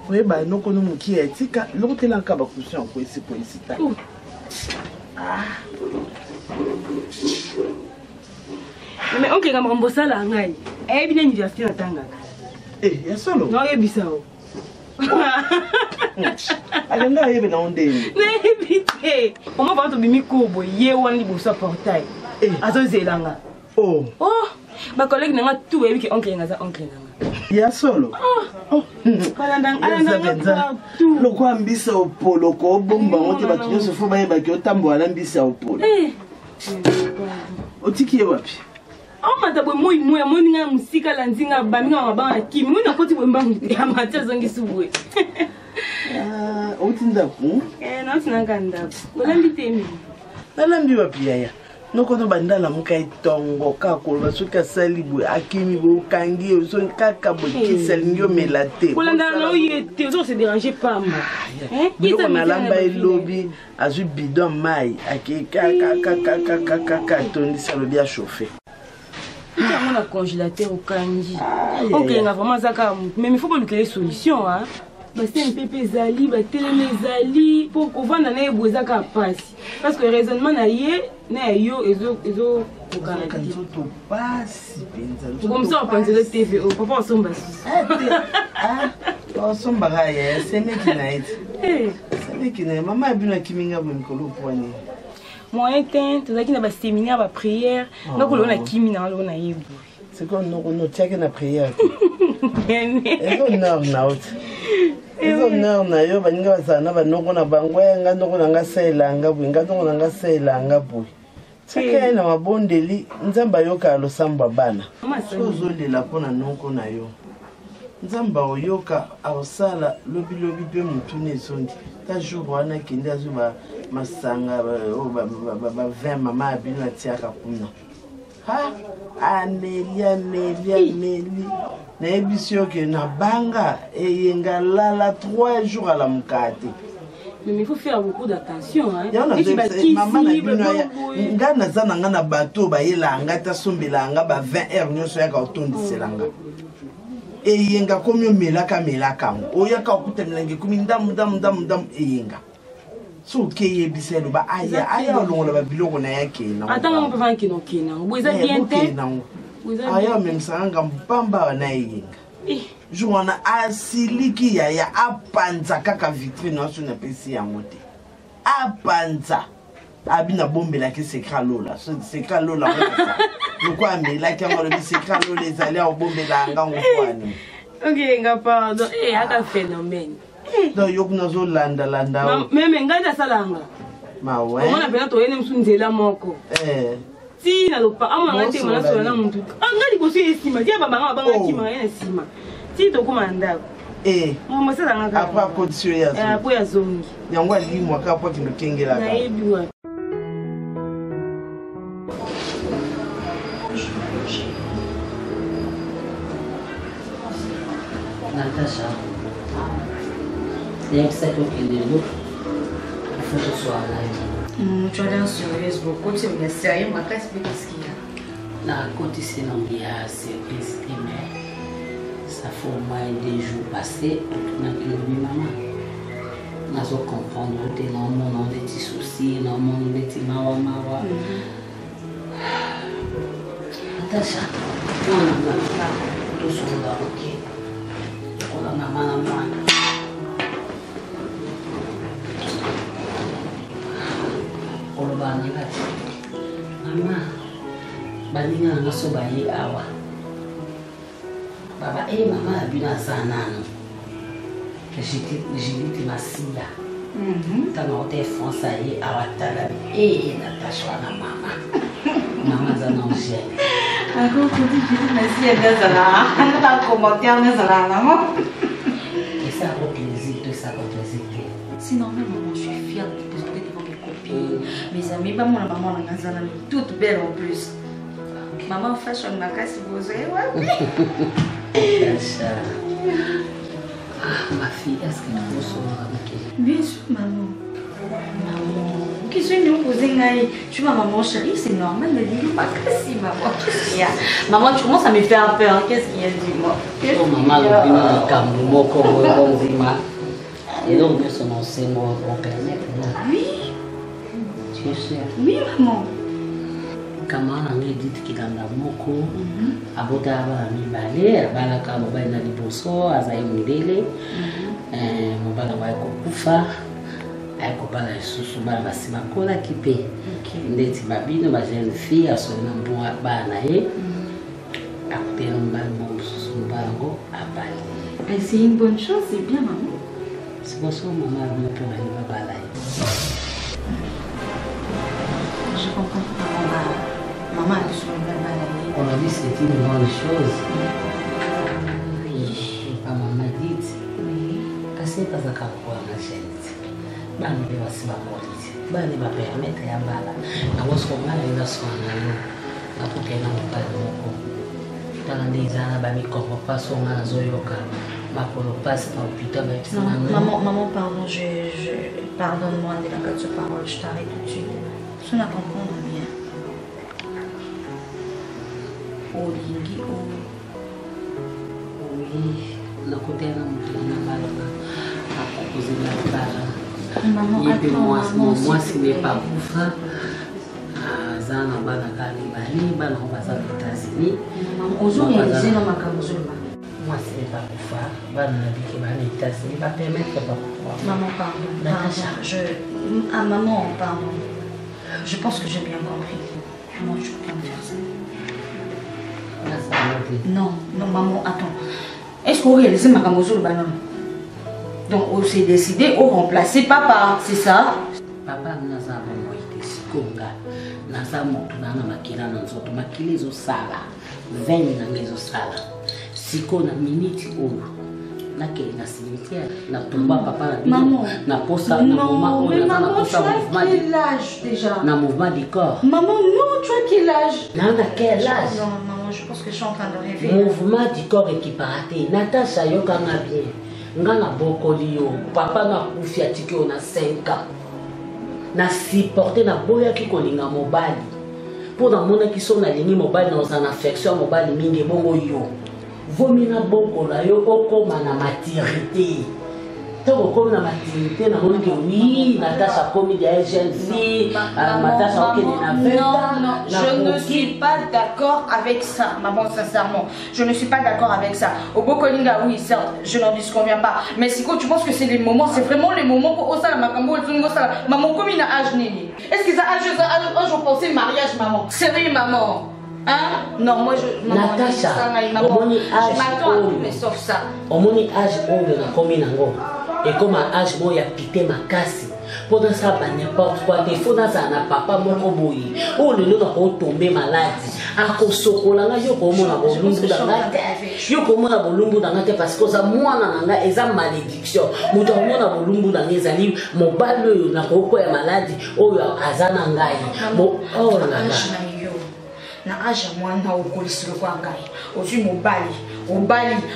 we ba no kono mukia tika lokotela nkaba kusa ko isi ta mais oncle ngam mbosala ngai bina université natanga ya solo no yebisao alenda yebe na ondeni nebite oma ba to bimi kobo ye wan libosa portail azozelanga ba collègue nanga tout yebi ke oncle ngaza oncle nanga ya solo loko ambisa opolo ko bomba ngote bato nyonso fo bayebaki otambola mbisa opolo otiki ye wapi mata bwe moi moi moninga musika la nzinga baminga mabana kimi mona koti bwe mbangu ya mata zongi subwe otinda ku no tinanga ndapo olambi temi nalambi wapi yaya noko no bandala muka itongo kakolo suka salibwe akimi bo kangi so kaka bo kisel ngyo melate kolanda no yete zo se déranger pas moi biko na lamba elobi azu bidon mai akika kaka tondi salo dia chauffer dans le congélateur au kanji. Ok, il y a vraiment ça. Mais il faut pas lui créer une solution. C'est un peu pesali, télé zali pour qu'on vende les bois à passe. Parce que le raisonnement n'a yo comme ça on pense le TV au papa on somba on somba ya c'est mekinaït c'est mekinaït maman bino kiminga bonkolo poani moyen temps tozaki na ba séminaire ba prière donc on a kimina on a yebu c'est qu'on no tiaka na prière et on na out ezonao na yo baninga basana banoko na bangwenga ndoko nanga selanga bwinga ndoko nanga selanga bwe seke na mabondeli nzamba yoka losamba bana sozolela mpona noko na yo nzamba oyoka aosala lobilobi mpe motuna ezondi ta jour wana akende azwi masanga ba20 mama abino atiaka kuna ameli nayebisi yo ke na banga eyenga lala 3 jours à la mukate. Mais il faut faire beaucoup d'attention. Maman nga naza nanga na bateau bayelanga ta sombelanga ba 20 heures nyonso yaka otondiselanga eyenga komi omelaka oyaka okutemelange komi ndamu eyenga soki eyebisa eloba aya olongola babiloko na yakena atanga mpe vankena boeza bien te aya omemisanga mpamba na eyenga jour wana asiliki yaya apanza kaka vitrine waso napesi yango te apanza abina bombelaki sekra lola sekra lola loko amelaki yango alobi sekra lola ezali aobombela ngango kwani okenga pardon aka phénomène donc yo kuna ozolanda meme ngai nasalanga omona pena toyene mosu nzela moko ti nalopa amanga te manasola na motu nga liboso ye nsima ti ababanga babangaki ye na nsima ti tokóma na ndako mosalanga apres akodisio ya po ya zongi yango alimwaka po akende okengelaka nayebi wa Natacha, il y a que ça qui est de l'eau. Il faut que ce soit là. Tu as l'air sérieuse beaucoup, tu es sérieux, mais qu'est-ce qu'il y a? La côte ici, non, il y a surprise, mais ça fait au moins 2 jours passés, on a vu maman. On a comprendre que dans le monde, on a des soucis, dans le monde, on a des mawa. Natacha, on a tout sur la route. On a maman. Mama, baninga nanga so baye awa. Baba, mama abina sana no. Jiliti masia. Tana ote fonsa ye awa tala. Natacha na mama. Mama zana ongene. Ako kuti jiliti masia ngazala. Ana commentaire ngazala maman. Et ça au plaisir, tout ça au plaisir. C'est normal maman, je suis fière de te trouver devant mes copines, mes amis, pas moi la maman la ngazala, toute belle en plus. Maman fashion ma casse posée, ouais. Ma fille, est-ce que tu veux sauver avec elle? Bien sûr, maman. Maman, qu'est-ce que tu veux poser? Tu vois, maman chérie, c'est normal, ne dis pas que si, maman. Qu'est-ce qu'il y a? Maman, tu commences à me faire peur. Qu'est-ce qu'il y a, dis-moi? Oh, maman, le bino de Kambo, comme bon zima. Et donc, nous sommes ensemble pour permettre. Oui. Tu es sûre? Oui, maman. Kama nange dit kilanda moko abota aba mibale abalaka mobali na liboso azai mundele mobala wa kokufa ayakobala lisusu bana basima kola kipe ndeti babino ba jeune fille asona mbwa bana ye akutela mbala mosusu mbango abali. C'est une bonne chose, c'est bien, maman. C'est pour ça que maman a peu de babala. Je comprends pas. Maman a toujours une maladie. On a dit que c'était une bonne chose. Pas maman dit. Parce que pas à quoi la chaîne. Bani va se battre. Bani va permettre à bala. Na wosko mali na swana yo. Na kukena mpale moko. Tala ndizana ba mi comprend pas son azoyoka. Ma polo passe par l'hôpital avec ça. Maman, pardon, pardonne-moi de la parole, je t'arrête tout de suite. Je ne comprends rien. olingi nakotela moto na balaka aproposela kala mwasi n'est pas kufa aza na bana kala mibali bana ngo baza na États-Unis ozoréalise na makambo ozoloba mwasi n'est pas kufa bana na bike bana na États-Unis bapermettre pas kufa. Maman pardon, maman pardon, je pense que j'ai bien compris. Moi je peux pas me faire ça. Non, non maman, attends. Est-ce qu'on réalise ma camozo le banon? Donc on s'est décidé au remplacer papa, c'est ça? Papa n'a pas moi été sikonga. N'a pas moto na makila na nzoto makila zo sala. 20 na ngezo sala. Siko na minute o. Na kele na cimetière na tomba papa na bino. Na posa na maman na posa mouvement. Quel âge déjà? Na mouvement du corps. Maman, non, tu as quel âge? Na quel âge? Non, maman, je pense que je suis en train de rêver. Mouvement du corps équiparaté. Natacha yoka na bien. Ngana bokoli yo. Papa na kufi atiki on a 5 ans. Na supporter na boya ki kolinga mobali. Pour na mona ki so na lingi mobali na on affection mobali mingi bongo yo. Vomina boko la yo okoma na maturité. Tant comme la maturité na mona ki oui, Natacha comme des jeunes filles, Natacha qui na 20 ans. Non, je ne suis pas d'accord avec ça, maman, sincèrement. Je ne suis pas d'accord avec ça. Au Bokolinga, oui, certes, je n'en disconviens pas. Mais si tu penses que c'est les moments, c'est vraiment les moments pour Osala Makambo et Tungo Sala. Maman, comme il a âge nini? Est-ce qu'ils ont âge je pensais mariage, maman? Sérieux, maman? Hein? Non, moi je. Natacha, au moni âge. Je m'attends à tout, mais sauf ça. Au moni âge, on a combien d'ango? Et comme un âge, moi, il y a pité ma casse. Pendant ça, n'importe quoi, il faut dans un papa, mon roboui. Oh, le nom a tombé malade. À Kosokola, yo comme on a bolumbu dans la tête. Yo comme on a bolumbu dans la tête parce que ça, moi, on a une malédiction. Moi, on a bolumbu dans les années. Mon bal, n'a pas quoi maladie. Oh, azana ngai. Oh là là. Na âge à moi na okolisi le kwa ngai ozui mobali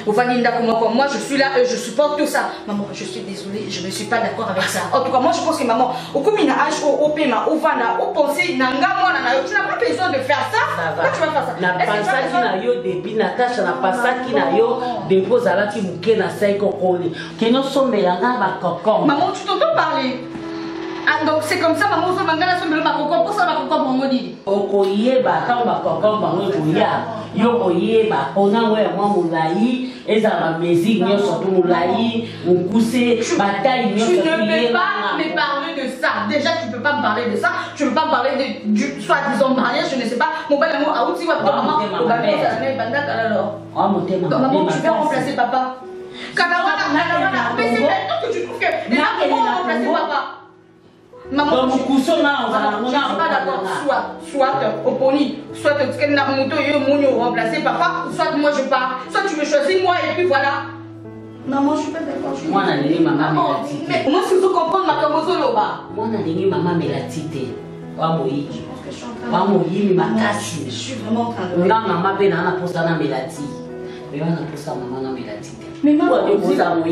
ovandi ndako moko. Moi je suis là et je supporte tout ça. Maman, je suis désolée, je ne suis pas d'accord avec ça. En tout cas, moi je pense que maman okomi na âge au paiement au vanda au penser na nga mwana na yo, tu n'as pas besoin de faire ça. Pourquoi tu vas faire ça? Na pasaki na yo depuis Natacha na pasaki na yo dépose ala ki muke na saiko koli kino sombela nga ba kokon. Maman, tu t'entends parler? Ah, donc c'est comme ça, maman, on va faire ma coco pour ça, ma coco, maman dit. Okoyeba, quand ma coco, maman, yo koyeba, on a ouais, moi, moulaï, et ça va musique, nous surtout moulaï, on pousse, bataille, tu ne peux pas me parler de ça. Déjà, tu ne peux pas me parler de ça. Tu ne peux pas me parler du soi-disant mariage, je ne sais pas. Mon père, moi, à outil, maman, on va faire ça, alors. Maman, tu veux remplacer papa? Mais c'est maintenant que tu trouves que les gens vont remplacer papa. Maman, je ne suis pas d'accord. Soit Oponi, soit tu as remplacé papa, soit moi je pars, soit tu me choisis moi et puis voilà. Maman, je ne suis pas d'accord. Moi, je suis maman. Mais moi, si vous comprenez ma camozo là-bas. Moi, je suis maman Mélatite. Je suis vraiment en train de. Maman, je suis maman Mélati. Mais on a pour ça maman Mélatite. Mais maman, maman,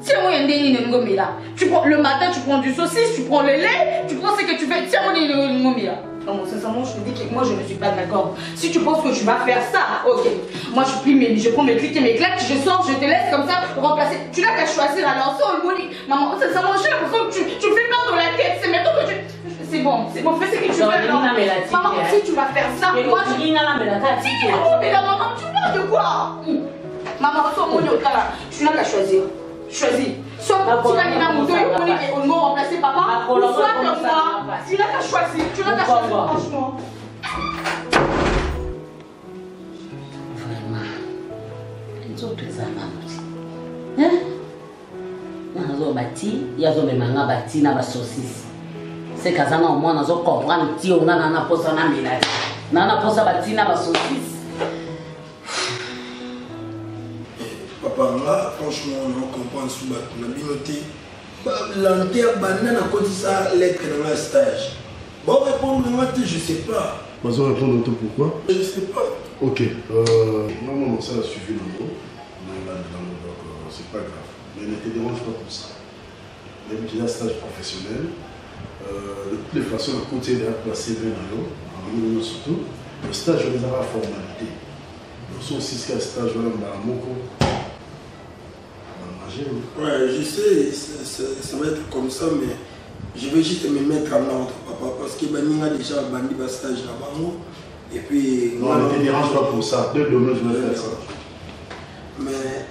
si tu prends le matin, tu prends du saucisse, tu prends le lait, tu prends ce que tu fais. Tiens, non, sincèrement, je te dis que moi je ne suis pas d'accord. Si tu penses que tu vas faire ça, ok. Moi je prends mes clics et mes claques, je sors, je te laisse comme ça remplacer. Tu n'as qu'à choisir alors ça, maman, sincèrement, j'ai l'impression que tu me fais peur dans la tête. C'est maintenant que tu. C'est bon, fais ce que tu veux. Maman, si tu vas faire ça, moi je. Mais la maman, tu parles de quoi? Maman, tu n'as qu'à choisir. Choisis. Soit tu vas dire à mon et on va remplacer papa, ou soit comme moi. Tu n'as qu'à choisir. Tu n'as qu'à choisir, franchement. Vraiment. Ils ont tout ça, maman. Hein? Ils ont bâti, ils ont même bâti, ils ont saucisse. C'est qu'à ça, moi, ils ont compris, ils ont posé un ménage. Ils ont posé un bâti, ils ont saucisse. Papa, là, franchement, on comprend sous la communauté. L'enterre, banane a côté ça, lettre dans le stage. Bon, répondre, je ne sais pas. Vas-y, répondre à toi pourquoi? Je ne sais pas. Ok. Normalement, ça a suivi le mot. C'est pas grave. Mais ne te dérange pas pour ça. Même qu'il y a un stage professionnel, De toutes les façons, le côté de la place surtout, le stage on a la formalité. Nous aussi ce stage on a beaucoup. Ouais, je sais, ça va être comme ça, mais je vais juste me mettre en ordre, papa, parce que Bani a déjà bandi le stage là-bas. Et puis. Non, ne te dérange pas pour ça. Deux domaines, je vais faire ça. Mais.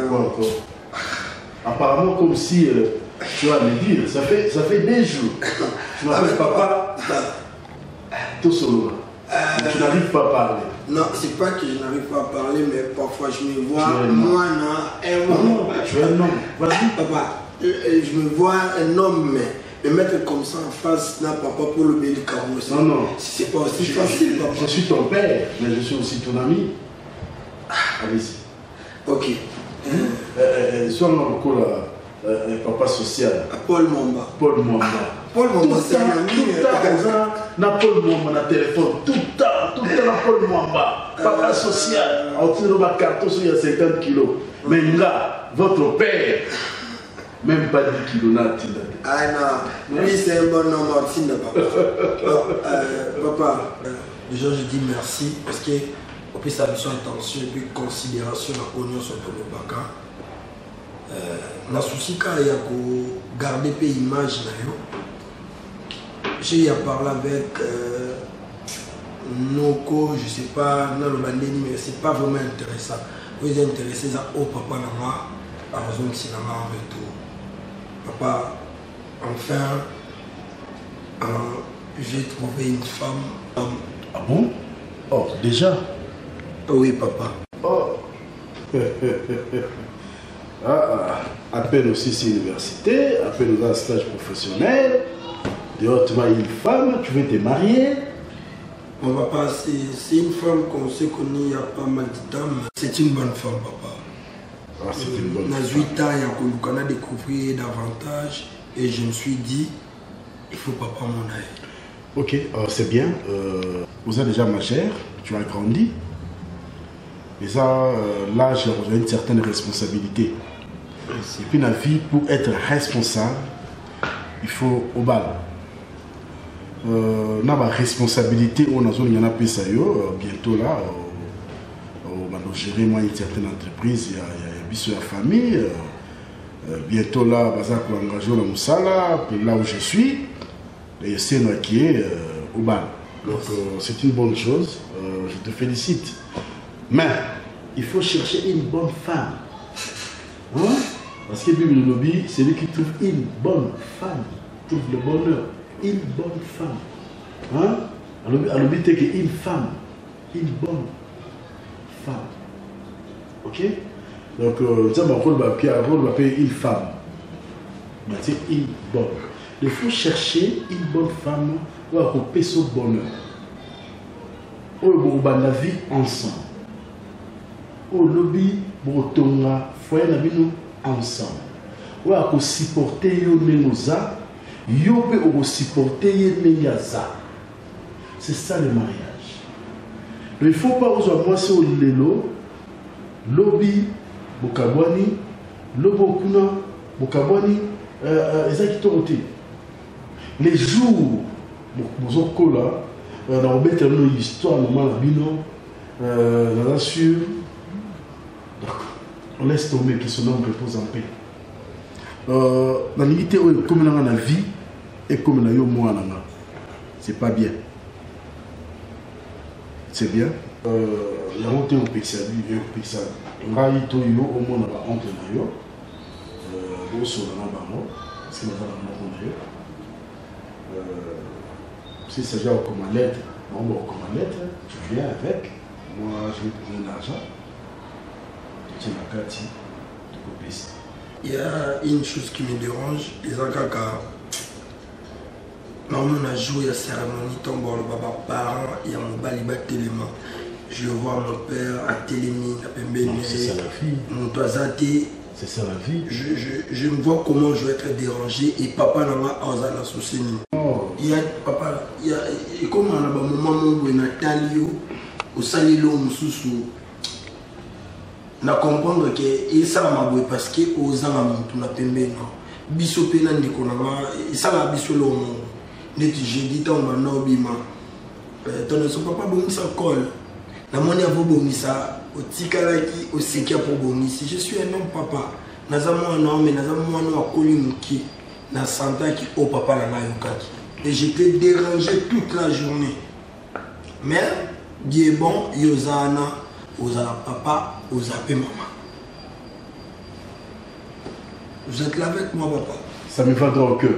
Quoi encore? Apparemment, comme si tu vas me dire, ça fait des jours. Tu m'appelles papa. Tout solo. Tu n'arrives pas à parler. Non, c'est pas que je n'arrive pas à parler, mais parfois je me vois, moi, un homme. Tu es un homme. Vas-y. Papa, je me vois un homme, mais me mettre comme ça en face, n'a papa pour le bel carreau. Non, non. C'est pas aussi facile, papa. Je suis ton père, mais je suis aussi ton ami. Allez-y. Ok. Sois encore papa social. Paul Mwamba. Paul Mwamba. Paul Mwamba, c'est un ami. Tout le temps, na Paul Mwamba na téléphone. Tout le temps, na Paul Mwamba. Papa social. On tire le carton sur il y a 50 kilos. Mais là, votre père, même pas 10 kilos, n'a ah non, lui c'est un bon homme, Martine, papa. Papa, déjà je dis merci parce que au plus ça a besoin d'attention et puis considération à l'oignon sur le baka. Na souci quand il y a que garder peu image j'ai parlé avec Noko, je sais pas, non le bandini, mais c'est pas vraiment intéressant. Vous êtes intéressé à au papa Nama, à raison de cinéma en retour. Papa, enfin, j'ai trouvé une femme. Ah bon? Oh, déjà? Oui, papa. Oh. À peine aussi c'est université, à peine dans un stage professionnel, dehors tu as une femme, tu veux te marier. Mon papa, c'est une femme qu'on sait qu'on y a pas mal de temps, mais c'est une bonne femme, papa. Ah, c'est une bonne femme. Dans 8 ans, il y a découvert davantage et je me suis dit, il faut papa mon âge. Ok, c'est bien. Vous êtes déjà majeur, tu as grandi. Et ça, l'âge a une certaine responsabilité. Et puis la vie, pour être responsable, il faut au bal. On a la responsabilité, on a zone, il y en a plus ça bientôt là, on va gérer moi une certaine entreprise, il y a la famille. Bientôt là, on va engager la Moussala, là où je suis, et c'est moi qui est au bal. Donc c'est une bonne chose, je te félicite. Mais il faut chercher une bonne femme. Hein? Parce que Bible lobby, c'est lui qui trouve une bonne femme, trouve le bonheur. Une bonne femme. Hein? Alors, le but est qu'une femme, une bonne femme. Ok? Donc, ça m'a appelé une femme. Mais c'est une bonne. Il faut chercher une bonne femme pour accomplir son bonheur. On va la vie ensemble. Au lobby, pour tonga, foyer la vie ensemble. On va supporter nos yo pe o supporter yaza. C'est ça le mariage. Mais il faut pas aux moi c'est au lelo lobby bokabwani lobo kuna bokabwani ezaki les jours bozokola na obeta no histoire no mala bino na sûr. On laisse tomber que son homme repose en paix. La limite comme dans la vie et comme dans moi c'est pas bien. C'est bien. La honte au pixel, on va y tout yo au moins la honte na yo. Bon sur la bango, parce que on va la yo. Si c'est déjà comme lettre, tu viens avec. Moi je vais te donner l'argent. Tu m'as gâté de copier. Il y a une chose qui me dérange, les Akaka. Maman a joué la cérémonie, tombe le baba parent, il y a mon balibat téléma. Je vois mon père à télémine, à Pembene. C'est ça la vie. Mon toisaté. C'est ça la vie. Je me vois comment je vais être dérangé et papa n'a pas osé la soucier. Il y a papa, il y a comme on a un moment où Nathalie au salilo mususu. Na comprendre que il ça m'a parce que aux gens ont tout na pembe non biso pe na ndeko na nga esala biso lomo neti jeudi ntango banda obima tona so papa bongisa col namoni avo bongisa otikalaki osekia mpo bongisi je suis un homme papa naza mwana ome naza mwana akoli moke na santaki o papa na nga yokaki et j'étais dérangé toute la journée mais Dieu est bon yozana ozala papa ozape maman. Vous êtes là avec moi, papa. Ça me fait droit au cœur.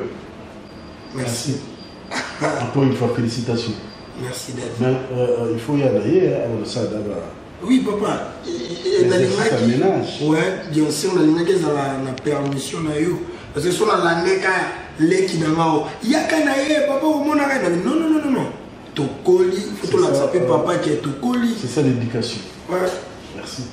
Merci. Encore une fois, félicitations. Merci d'être. Mais il faut y aller, ça d'abord. Oui, papa. Ça ménage. Ouais, bien sûr, on a la permission. Parce que si on a l'année, il y a qu'un papa, au monde, non, non, non, non. Tokoli, il faut la saper papa qui est Tokoli. C'est ça l'éducation. Ouais. Merci.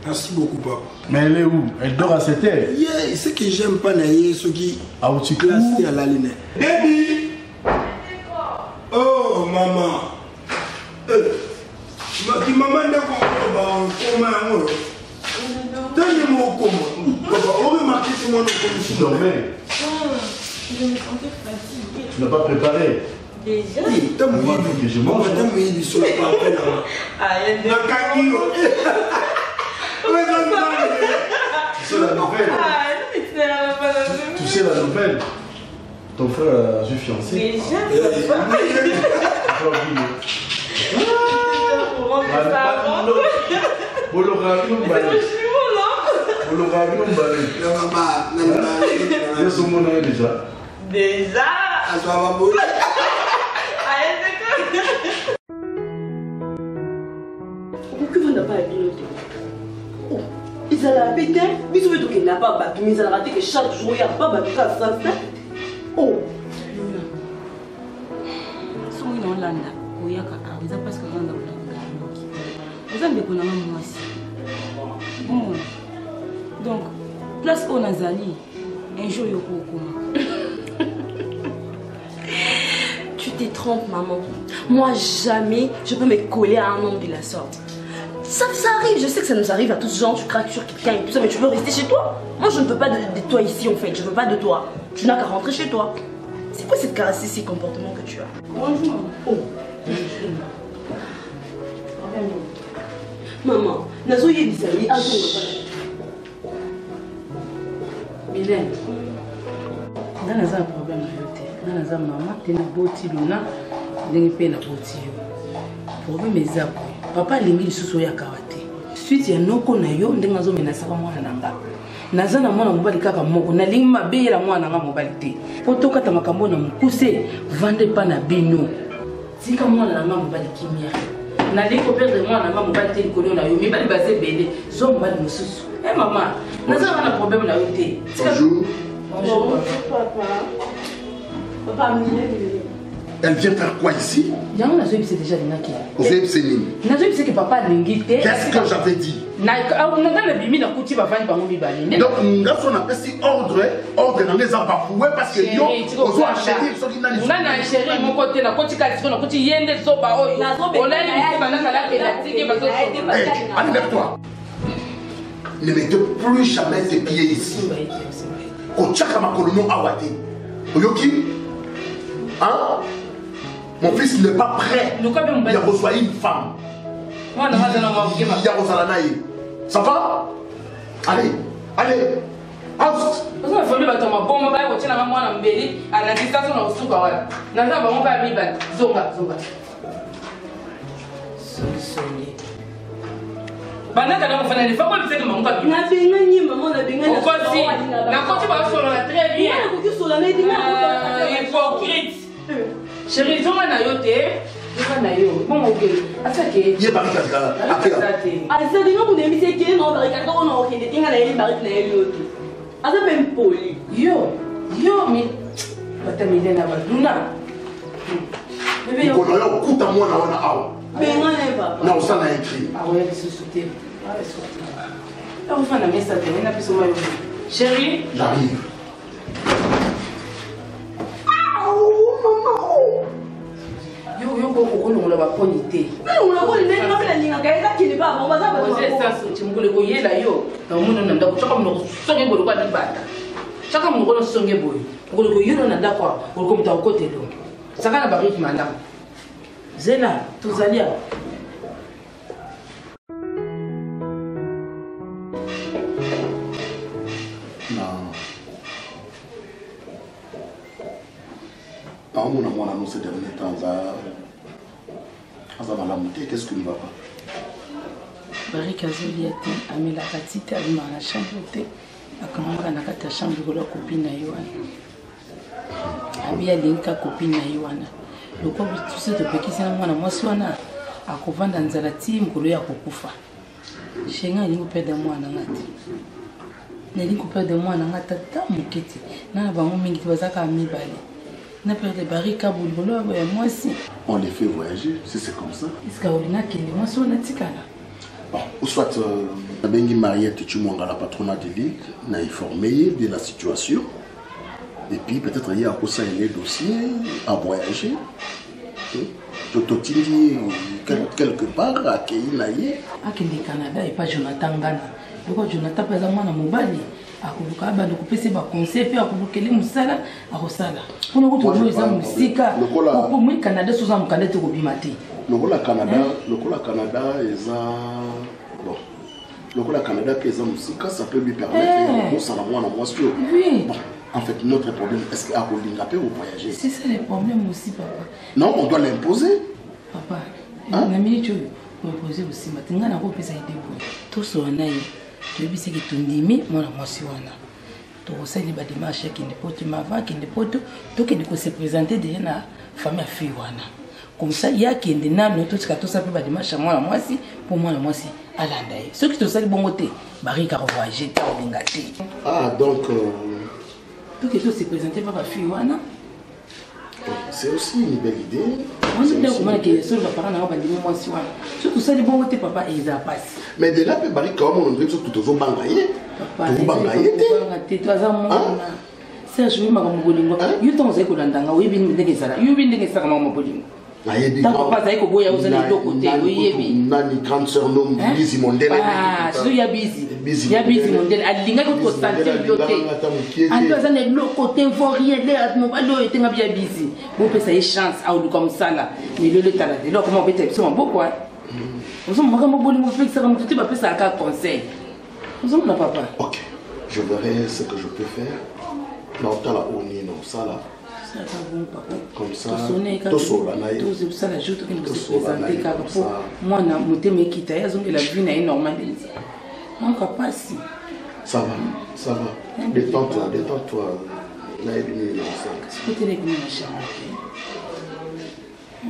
Merci beaucoup, papa. Mais elle est où? Elle dort à 7 heures. Yeah, ce que j'aime pas, c'est ce qui est classé à la ligne. Baby! Oh, maman! Maman n'a pas comment. Tenez-moi au comment. Papa, on remarque que moi, nous sommes dormais. Je me sentais fatiguée. Tu n'as pas préparé? Déjà? Oui, t'as mouillé que je mange. T'as mouillé du sol. Ah, il y a des... Tu sais la nouvelle? Tu sais la nouvelle? Ton frère a vu fiancé. Déjà? Déjà? Pourquoi n'a pas piloté? Ils allaient à péter, mais ils ont dit qu'il n'a pas battu, mais ils allaient rater que chaque jour il n'y a pas battu à ça. Oh! Si on est en Landa, on y a parce que on a vous avez des moi aussi. Bon. Donc, place au Nazali, un jour il y a Tu te trompes, maman. Moi, jamais je peux me coller à un homme de la sorte. Ça arrive, je sais que ça nous arrive à tous les gens, tu craques sur quelqu'un et tout ça, mais tu veux rester chez toi. Moi, je ne veux pas de toi ici, en fait. Je ne veux pas de toi. Tu n'as qu'à rentrer chez toi. C'est quoi cette caractère, ces comportements que tu as? Bonjour. Oh. Maman, nazo yebisa ni azo Mylène, dans un problème dans un maman, tu n'as pas de luna, tu n'as pas de problème est ça. Papa lingi sous ya kawate. Suite ya noko na yo ndenga zo menasa kwa mwana nanga. Nazana mwana mobali kaka moko na lingi mabe la mwana nga mobali te. Potoka ta makambo na mukuse vande pa na bino. Tika mwana nanga mobali kimia. Na liko perdre mwana nanga mobali te likolo na yo mibali base bele zo mobali mususu. Eh maman, nazana na problème na yo te. Bonjour. Bonjour papa. Papa Mylène. Elle vient faire quoi ici? Yango na zoyi c'est déjà linaki. Ozoyi c'est nini? Na zoyi c'est que papa lingi te. Qu'est-ce que j'avais dit? Na na bimi na kuti ba vani bango mibali. Donc ngaso na pesi ordre na les abafoué parce que yo ozo chéri so ki nani. Na na chéri mon côté na koti kali na koti yende so ba oyo. Olai ni ba na kala la tike ba so. Allez lève-toi. Ne mettez plus jamais tes pieds ici. Kochaka makolono awate. Oyoki? Hein? Mon fils n'est pas prêt. Il a reçu une femme. Il a reçu la naïe. Ça va? Allez, allez. House. Banaka na mfana ni fako biseke mamuka bi. Na benga ni maman na benga. Okosi. Na koti ba solo très bien. Na koti solo na dinga. Hypocrite. Chérie, tu na yo te. Tu na yo. Bon OK. Atake. Ye barika kala. Atake. Asa dinga ku ndemi seke no barika ko no OK de dinga na yeli barika na yeli yo te. Asa même poli. Yo mi batamile na baduna. Bébé yo. Ko yo kuta mwana wana awa. Benga ne papa. Na usana écrit. Ah ouais, c'est sauté. Ah ouais, sauté. Là on fait la messe à terre, na piso mayo. Chérie, j'arrive. Yo ko longola ba ponité. On la bonne ndenge ngapela ninga kaeka kini ba ba za ba. Ose ça so chimukule ko yela yo. Na umuntu nanda kuchoka mno soke ngolo kwa libata. chaka mongolo songe boy ngolo yino na ndako ngolo muta kote do saka na barik mandam zela tuzalia on a moins annoncé ces derniers temps qu'est-ce qui ne va pas? Barik Azoliati amela katita alima na chambre akamanga na kata chambre ko la copine na Yohana abia linka copine na Yohana loko bituse to pekisa mwana mwasi wana akovanda nzala ti mkolo ya kokufa shenga lingo peda mwana ngati na lingo peda mwana ngata ta muketi na bango mingi bazaka mibale na perde Barik abulolo ya mwasi on les fait voyager si c'est comme ça est-ce que olina kende mwasi wana tikala. Bon, ou soit Bengi Mariette, tu m'as la patronat de ligue, n'a informé de la situation. Et puis peut-être il y a aussi un dossier à voyager. Tototini quelque part à Keinaye. À Canada et pas Jonathan Gana. Pourquoi Jonathan pas à moi dans mon bali? À Koulouka, bah, le coupé c'est pas conseil, puis à Koulouka, les moussala, à Rosala. Pour nous retrouver les hommes Sika, pour moi, Canada, sous un Canada, au Bimati. Le Canada, ils ont. Bon. Le Canada, qu'ils ont Sika, ça peut lui permettre de faire un oui. Bon. En fait, notre problème, est-ce qu'il y a un peu ou voyager? C'est ça le problème aussi, papa. Non, on doit l'imposer. Papa, on a mis tu peux imposer aussi. Maintenant, on a repris ça idée. Tout ce qu'on a eu. Tu veux dire que tu n'aimes pas moi si on a. Tu sais les démarches qui ne peuvent pas qui ne peuvent tout qui ne se présenter déjà na famille fille wana. Comme ça il y a qui ne n'a pas tout ce que tout ça peut pas démarche moi si pour moi si à l'andaï. Ce qui te sait bon côté Barik a voyager ta lingati. Ah donc tout que tout se présenter par fille wana. C'est aussi une belle idée. On sait bien comment que sur le parent n'a pas dit moi si wana. Surtout ça les bon côté papa et ça passe. Mais de là peut Barik comme on dirait tout aux bangaye. Tout bangaye. Toi ça moi. Serge oui mama bolingo. You ton zeko landanga oui bin ndenge sala. You bin ndenge sala mama bolingo. Papa ça ko boya uzana do côté oui yebi. Nani grande sœur nom Bizi Mondele. Ah, so ya Bizi. Ya Bizi Mondele alinga ko santé bloqué. Anto ça ne le côté vorien là mon balo était ngabia Bizi. Vous peut ça chance à ou comme ça là. Mais le tala de là comment peut-être c'est bon quoi. Nous sommes mama bolingo fixe ça comme tout pas ça ka conseil. Nous sommes là papa. OK. Je verrai ce que je peux faire. Non, t'as la oni non ça là. Ça va bon papa. Comme ça. Tout ça là. Tout ça la joute que nous se présenter car pour moi na moteme kita ya zonge la vie na normal. Mon papa si. Ça va. Détends-toi. Là est venu là ça. C'est peut-être que ma chambre.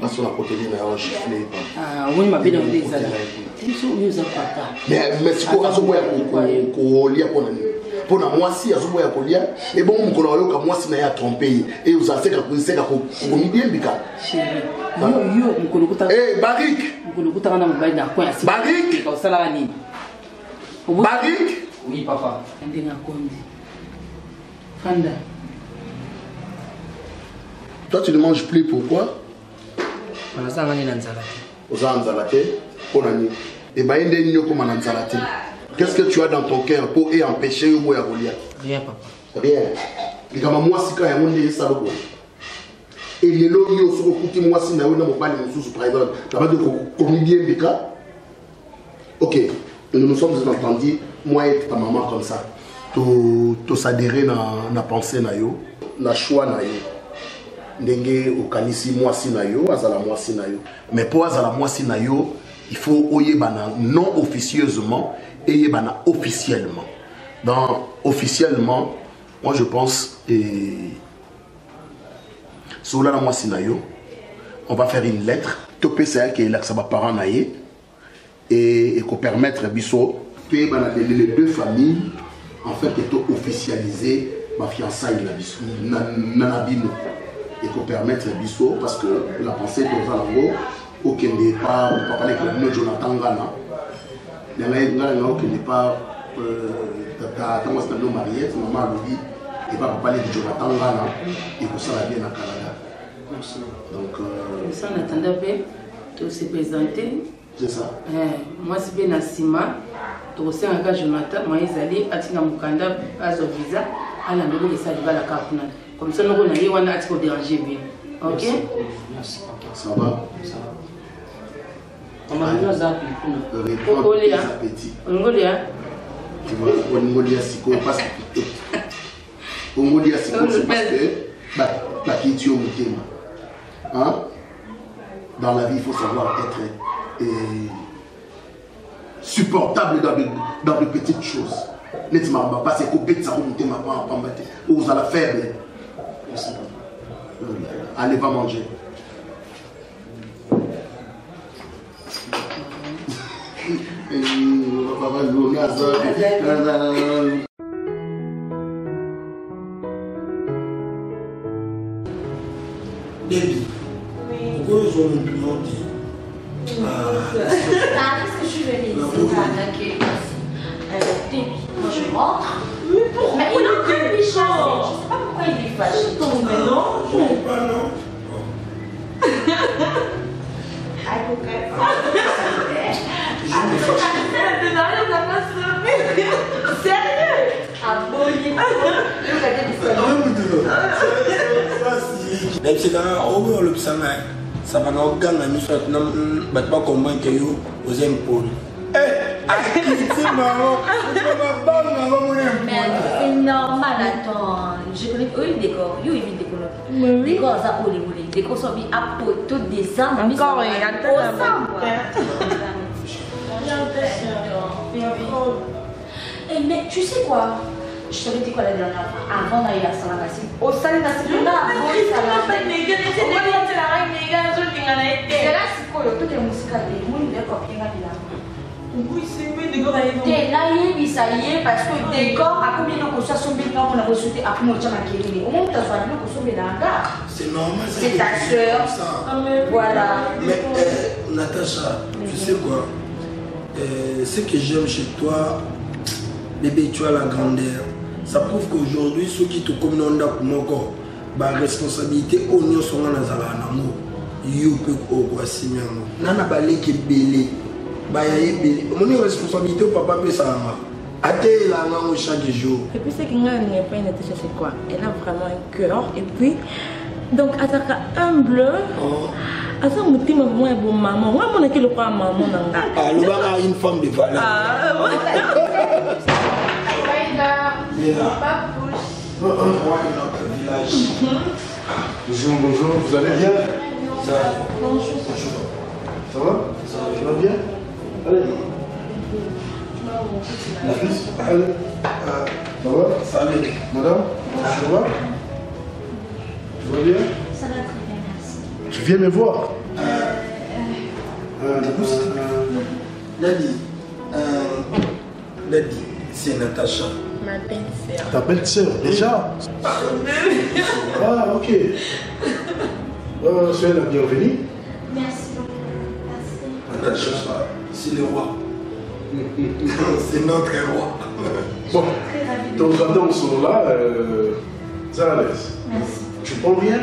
Parce qu'on a côté là on giflé. Ah oui ma belle des ça. Tu sais où ça papa. Mais c'est quoi ça ko lia pour moi si azoboya kolia et bon mukolo yo ka moi si na ya tromper et vous avez ka kuiseka ko bien bika chérie yo mukolo kuta Barik mukolo kuta na mobile na kwa si Barik ka sala nini Barik oui papa ndenga kondi Fanda toi tu ne manges plus pourquoi ça ngani na nzala ozanzala te ponani et ba ende nyo ko mananzala te. Qu'est-ce que tu as dans ton cœur pour empêcher ou à Goliath? Rien, papa. Rien. Et comme moi, si quand il y a un monde de ça, et les lois, ils sont écoutés, moi, si je n'ai pas de sous par exemple, tu as pas de comédien, ok, nous nous sommes entendus, moi et ta maman comme ça, tu s'adhérer dans la pensée, dans le choix, ndenge okanisi moi si na yo, azala moi si na yo. Mais pour azala moi si na yo, il faut oyebana non officieusement et officiellement. Donc, officiellement, moi je pense, sur la moi sinayo, on va faire une lettre, topé c'est qui est là que ça va parent naïe et qu'on permettre biso les deux familles en fait est officialisé ma fiançailles la biso nanabino et qu'on permettre biso parce que la pensée dans un langue aucun départ on va parler avec le Jonathan Gana. Il y a un qui n'est pas comment c'est un marié, maman lui dit, et pas parler de Jonathan Gana, et pour ça, la bien à Canada. Donc, ça, on attendait de se présenter. C'est ça. Moi, c'est bien à Sima, tu sais, un gars Jonathan, moi, ils allaient à Tina Mukanda, à Zovisa, ala ndoko esa libala kapuna comme ça noko na ye wana ati ko déranger bien. OK? Merci. Ça va? Maman nous a appelé Réponds tes appétits. Ongolia. Tu vois, Ongolia Siko parce que Ongolia Siko c'est parce que bah qui tu au thème. Hein? Dans la vie, il faut savoir être supportable dans de petites choses. Les mamans pas c'est coupé ça remonter ma pas en battre. Vous allez faible. Allez va manger. Baby, pourquoi ils ont implémenté qu'est-ce que je suis venue ici? Moi je rentre. Mais pourquoi? Mais il a pris les choses. Je sais pas pourquoi il est fâché. Mais non, pas non. Sérieux? Ah bon, il est c'est quand le psanga ça va nous gagner nous soit pas convaincre que aux impôts. c'est normal, attends. Je connais oui, décor. Il vit décor. Décor, ça pour les décor sont bien à tout des armes. Encore, il y a mais tu sais quoi? Je t'avais dit quoi la dernière fois? Avant d'aller à Salamasi. Au salon c'est là. C'est là, c'est quoi? Tout est musical. Il y a quoi? Oui, c'est bien décor. T'es là, ça y est, parce que décor, à combien de choses sont bien quand on a reçu à comment tu m'as guéri. Au moins, tu as soigné le costume de l'anga. C'est normal. C'est ta soeur. Voilà. Mais Natacha, tu sais quoi? Ce que j'aime chez toi, bébé, tu as la grandeur. Ça prouve qu'aujourd'hui, ceux qui te communiquent pour la responsabilité, on y sont dans l'amour. You peux quoi si bien. Nana balé qui est belé. Bayaye belé. Mon responsabilité au papa peut ça. Attends là chaque jour. Et puis c'est qu'il n'a pas une attache, c'est quoi? Elle a vraiment un cœur. Et puis, donc, attaque humble. Asa mutima moi bon maman. Moi mon akilo kwa maman nanga. Ah, le bar a une femme de valeur. Ah, ouais. Bonjour, bonjour, vous allez bien? Ça va? Bonjour. Ça va? Ça va bien? Allez. La fille? Allez. Ça va? Salut. Madame? Ça va? Tu vas bien? Ça va très bien, merci. Tu viens me voir? Lady, c'est Natacha. Ma belle-sœur. Ta belle-sœur, déjà? Ah, ok. Soyez la bienvenue. Merci beaucoup. Natacha, c'est le roi. C'est notre roi. Bon, donc j'adore sont là. Ça à l'aise. Merci. Tu prends rien?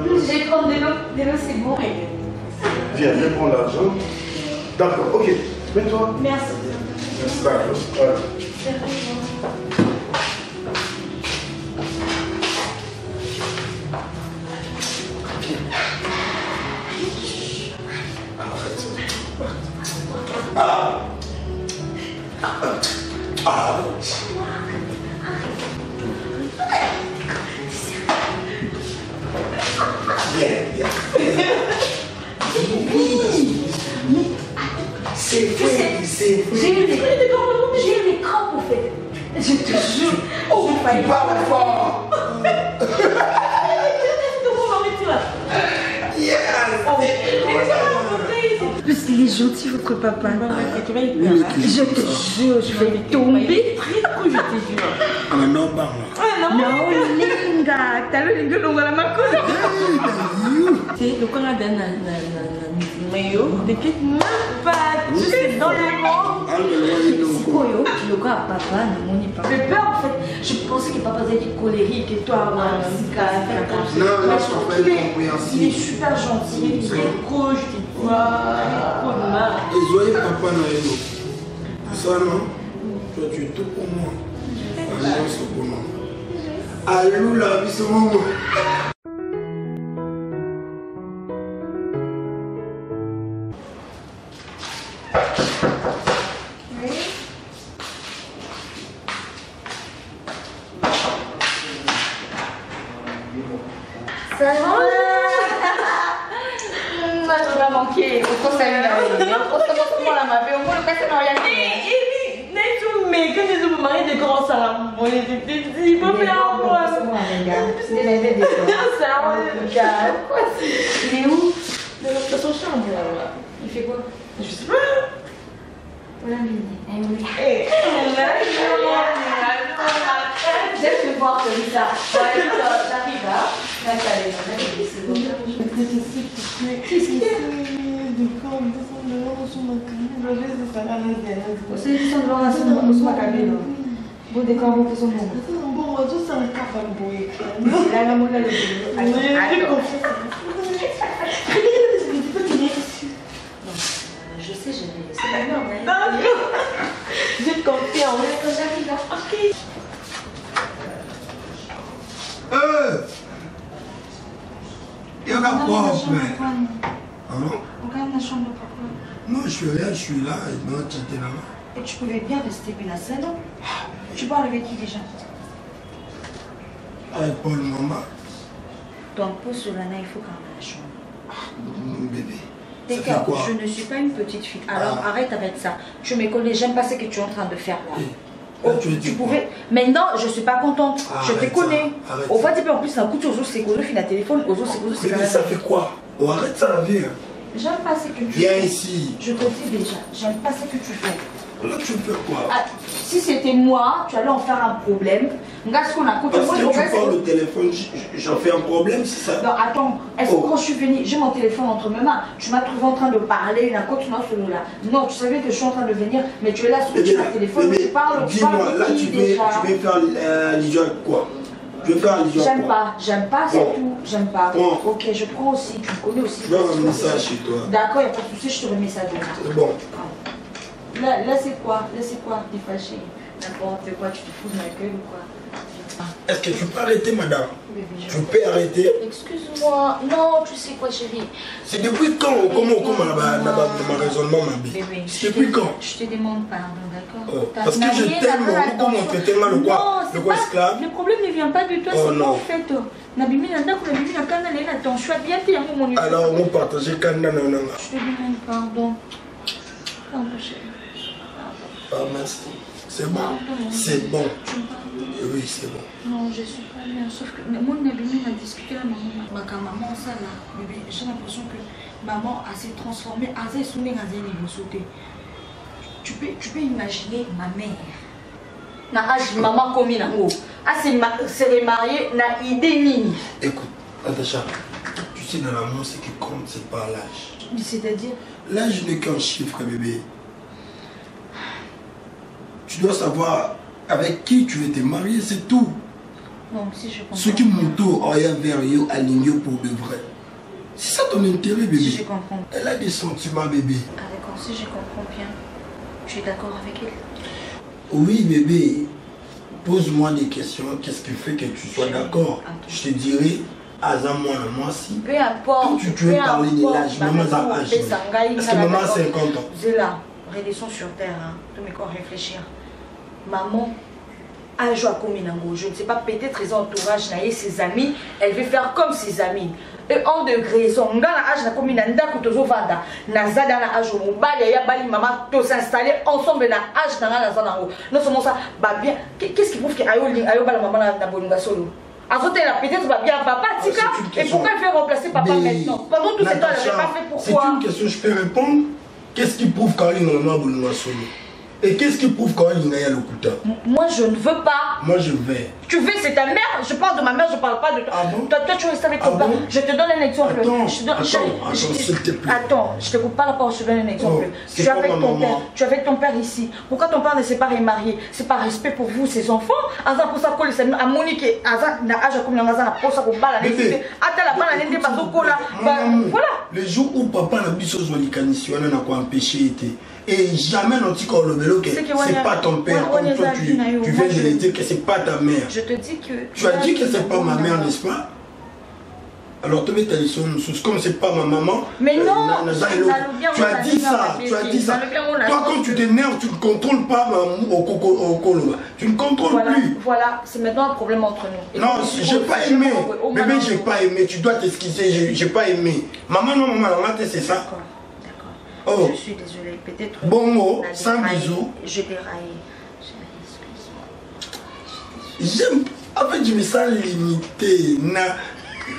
Je vais prendre de l'eau, c'est bon. Viens, viens prendre l'argent. D'accord, ok. Mets-toi. Merci. D'accord. C'est vrai, c'est vrai. J'ai eu des crampes au fait. Je te jure. Oh, tu parles fort. Plus il est gentil, votre papa. Je te jure, je vais tomber. Je te jure. Ah non, bah. Non, linga. T'as le linga dans la macone. C'est le corps d'un maillot. T'inquiète même pas. Tu sais dans le monde. C'est quoi, yo? Le gars, papa, ne m'en est pas. J'ai peur en fait. Je pensais que papa était colérique et toi, non, je suis compréhensible. Il est super gentil. Il est proche. Et Zoé, papa, non, ça non? Toi, tu es tout pour moi. Allô, la vie, c'est moi. Il est où? Dans son chambre là. Il fait quoi? Je sais pas. Voilà, j'aime te voir comme ça. J'arrive à qu'est-ce qu'il y a? Você disse que não nasceu no seu cabelo. Vou decorar uma pessoa boa. Bom, eu tô sendo capa boa. Lá na mulher do je sais, c'est pas normal. J'ai confiance. J'arrive à ok. Il y a un problème. On regarde la chambre de papa. Non, je suis rien, je suis là, et non, tu étais là-bas. Et tu pouvais bien rester bien à scène. Tu parles avec qui déjà? Avec Paul Maman. Donc pour cela, il faut quand même la chambre. Bébé. D'accord, je ne suis pas une petite fille. Alors arrête avec ça. Je me connais, j'aime pas ce que tu es en train de faire là. Oh, tu pouvais. Maintenant, je suis pas contente. Je te connais. On va dire en plus un coup de chose, c'est qu'on fait la téléphone, mais ça fait quoi? Oh, arrête ça la vie. J'aime pas ce que tu fais. Viens ici. Je te dis déjà, j'aime pas ce que tu fais. Là, tu fais quoi? Si c'était moi, tu allais en faire un problème. Parce que tu parles au téléphone, j'en fais un problème, c'est ça? Non, attends. Est-ce que quand je suis venue, j'ai mon téléphone entre mes mains, tu m'as trouvé en train de parler, là, là. Non, tu savais que je suis en train de venir, mais tu es là sur le téléphone, tu parles. Dis-moi, là, tu vais faire l'allusion avec quoi? Je vais faire l'allusion avec quoi? J'aime pas, c'est tout. J'aime pas. Ok, je prends aussi, tu me connais aussi. Je vais ramener ça chez toi. D'accord, il n'y a pas de souci, je te remets ça demain. C'est bon. Là c'est quoi? Là c'est quoi? T'es fâché? N'importe quoi, tu te fous de ma gueule ou quoi? Est-ce que tu peux arrêter, madame? Tu peux arrêter? Excuse-moi. Non, tu sais quoi, chérie? C'est depuis quand? Comment ma raisonnement, ma bille? C'est depuis quand? Je te demande pardon, d'accord? Parce que je t'aime, comment on fait tellement le quoi esclave? Le problème ne vient pas de toi, c'est moi en fait. Alors on partage Kanda. Je te demande pardon. Pardon, chérie. Ah, merci. C'est bon. C'est bon. Oui, c'est bon. Non, je suis pas bien. Sauf que moi, Nabimi a discuté avec maman, ça là. Bébé, j'ai l'impression que maman a s'est transformée. Tu peux imaginer ma mère. Na âge maman comme il a c'est mariée, na idée nini. Écoute, Natacha, tu sais, dans l'amour, ce qui compte, c'est pas l'âge. Mais c'est-à-dire? L'âge n'est qu'un chiffre, bébé. Tu dois savoir avec qui tu étais marié, c'est tout. Non, si je comprends. Ce qui m'auto vers you aligné pour de vrai. C'est ça ton intérêt, bébé. Si je comprends. Elle a des sentiments, bébé. Ah d'accord, si je comprends bien. Tu es d'accord avec elle? Oui, bébé. Pose-moi des questions. Qu'est-ce qui fait que tu sois d'accord? Je te dirai, moi si. Peu importe. Quand tu veux parler de l'âge, maman a âge. Est-ce que maman a 50 ans? Zéla, redescends sur terre. Tout mes corps réfléchir. Maman a joué à Kominango. Je ne sais pas, peut-être ses entourages, ses amis. Elle veut faire comme ses amis. Et en degré, son gars na âge na Kominanda Kutozo Vanda. Nazada na âge au Mobile, il y a Bali maman, tous s'installer ensemble na âge na Nazanango. Non seulement ça, bah bien. Qu'est-ce qui prouve que Ayo Bala maman na Bolunga Solo? Azote la peut-être va bien papa, Tika. Et pourquoi elle fait remplacer papa maintenant? Pendant tout ce temps, elle n'avait pas fait pourquoi? C'est une question, je peux répondre. Qu'est-ce qui prouve qu'Ayo na Bolunga Solo? Et qu'est-ce qui prouve qu'il y a le couteau? Moi, je ne veux pas. Moi, je vais. Tu veux, c'est ta mère. Je parle de ma mère, je ne parle pas de toi. Ah bon? Toi, tu restes avec ton père. Je te donne un exemple. Attends, s'il te plaît. Attends, je ne te coupe pas la parole, je te donne un exemple. Tu es avec ton père. Tu es avec ton père ici. Pourquoi ton père ne s'est pas remarié? C'est par respect pour vous, ses enfants. Aza pour ça, à Monique, Aza, na âge comme la pour ça, pour balle, voilà. le jour où papa n'a plus ce soit likanisi, on a quoi empêché et jamais n'ont dit qu'on le vélo que c'est pas ton père, comme toi tu viens de le dire que c'est pas ta mère. Je te dis que... Tu as dit que c'est pas ma mère, n'est-ce pas? Alors tu mets ta leçon, comme c'est pas ma maman. Mais non, tu as dit ça, tu as dit ça. Toi quand tu t'énerves, tu ne contrôles pas au colo. Tu ne contrôles plus. Voilà, c'est maintenant un problème entre nous. Non, j'ai pas aimé. Bébé, j'ai pas aimé. Tu dois t'excuser, j'ai pas aimé. Maman, non, maman, c'est ça. D'accord. Je suis désolée, peut-être. Bon mot, sans bisous. Je déraille. J'aime. En fait, je me sens limité.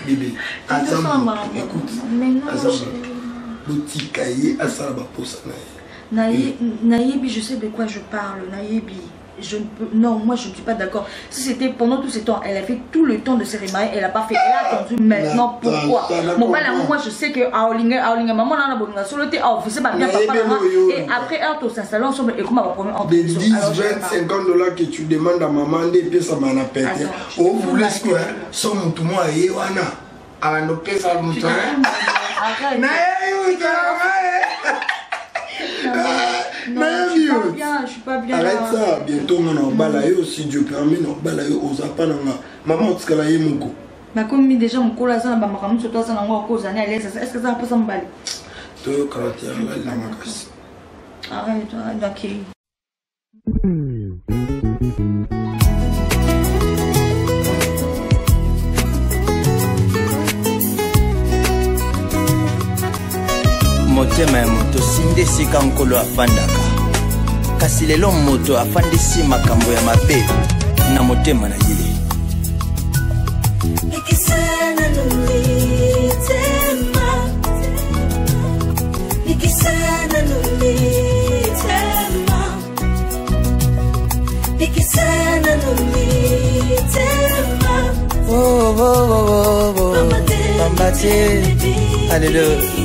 Bébé, écoute, Naïbi, je sais de quoi je parle. Naïbi, non, moi je ne suis pas d'accord. Si c'était pendant tout ce temps, elle a fait tout le temps de se remarier, elle n'a pas fait, elle a attendu maintenant. Pourquoi? Mon père, moi je sais que maman n'a pas solo été officier, bien papa, et après elle s'installe ensemble et comment on va prendre des 10, 20, 50 $ que tu demandes à maman, des pièces ça m'en a pété. Oh, vous laissez quoi? Son tout moi et Wana. À nos pièces à mon temps. Je suis pas bien. Arrête ça, bientôt on en balaye, si Dieu permet, on balaye aux apananga. Maman, tu as mon go. Mais comme déjà mon cola, ça n'a pas sur toi, ça n'a pas causé. Est-ce que ça peut s'emballer? Toi, caractère là, il a ma casse. Arrête, d'accord. motema ya moto sinde esika nkolo afandaka kasi lelo moto afandisi makambo ya mabe na motema na ye Mama, alléluia.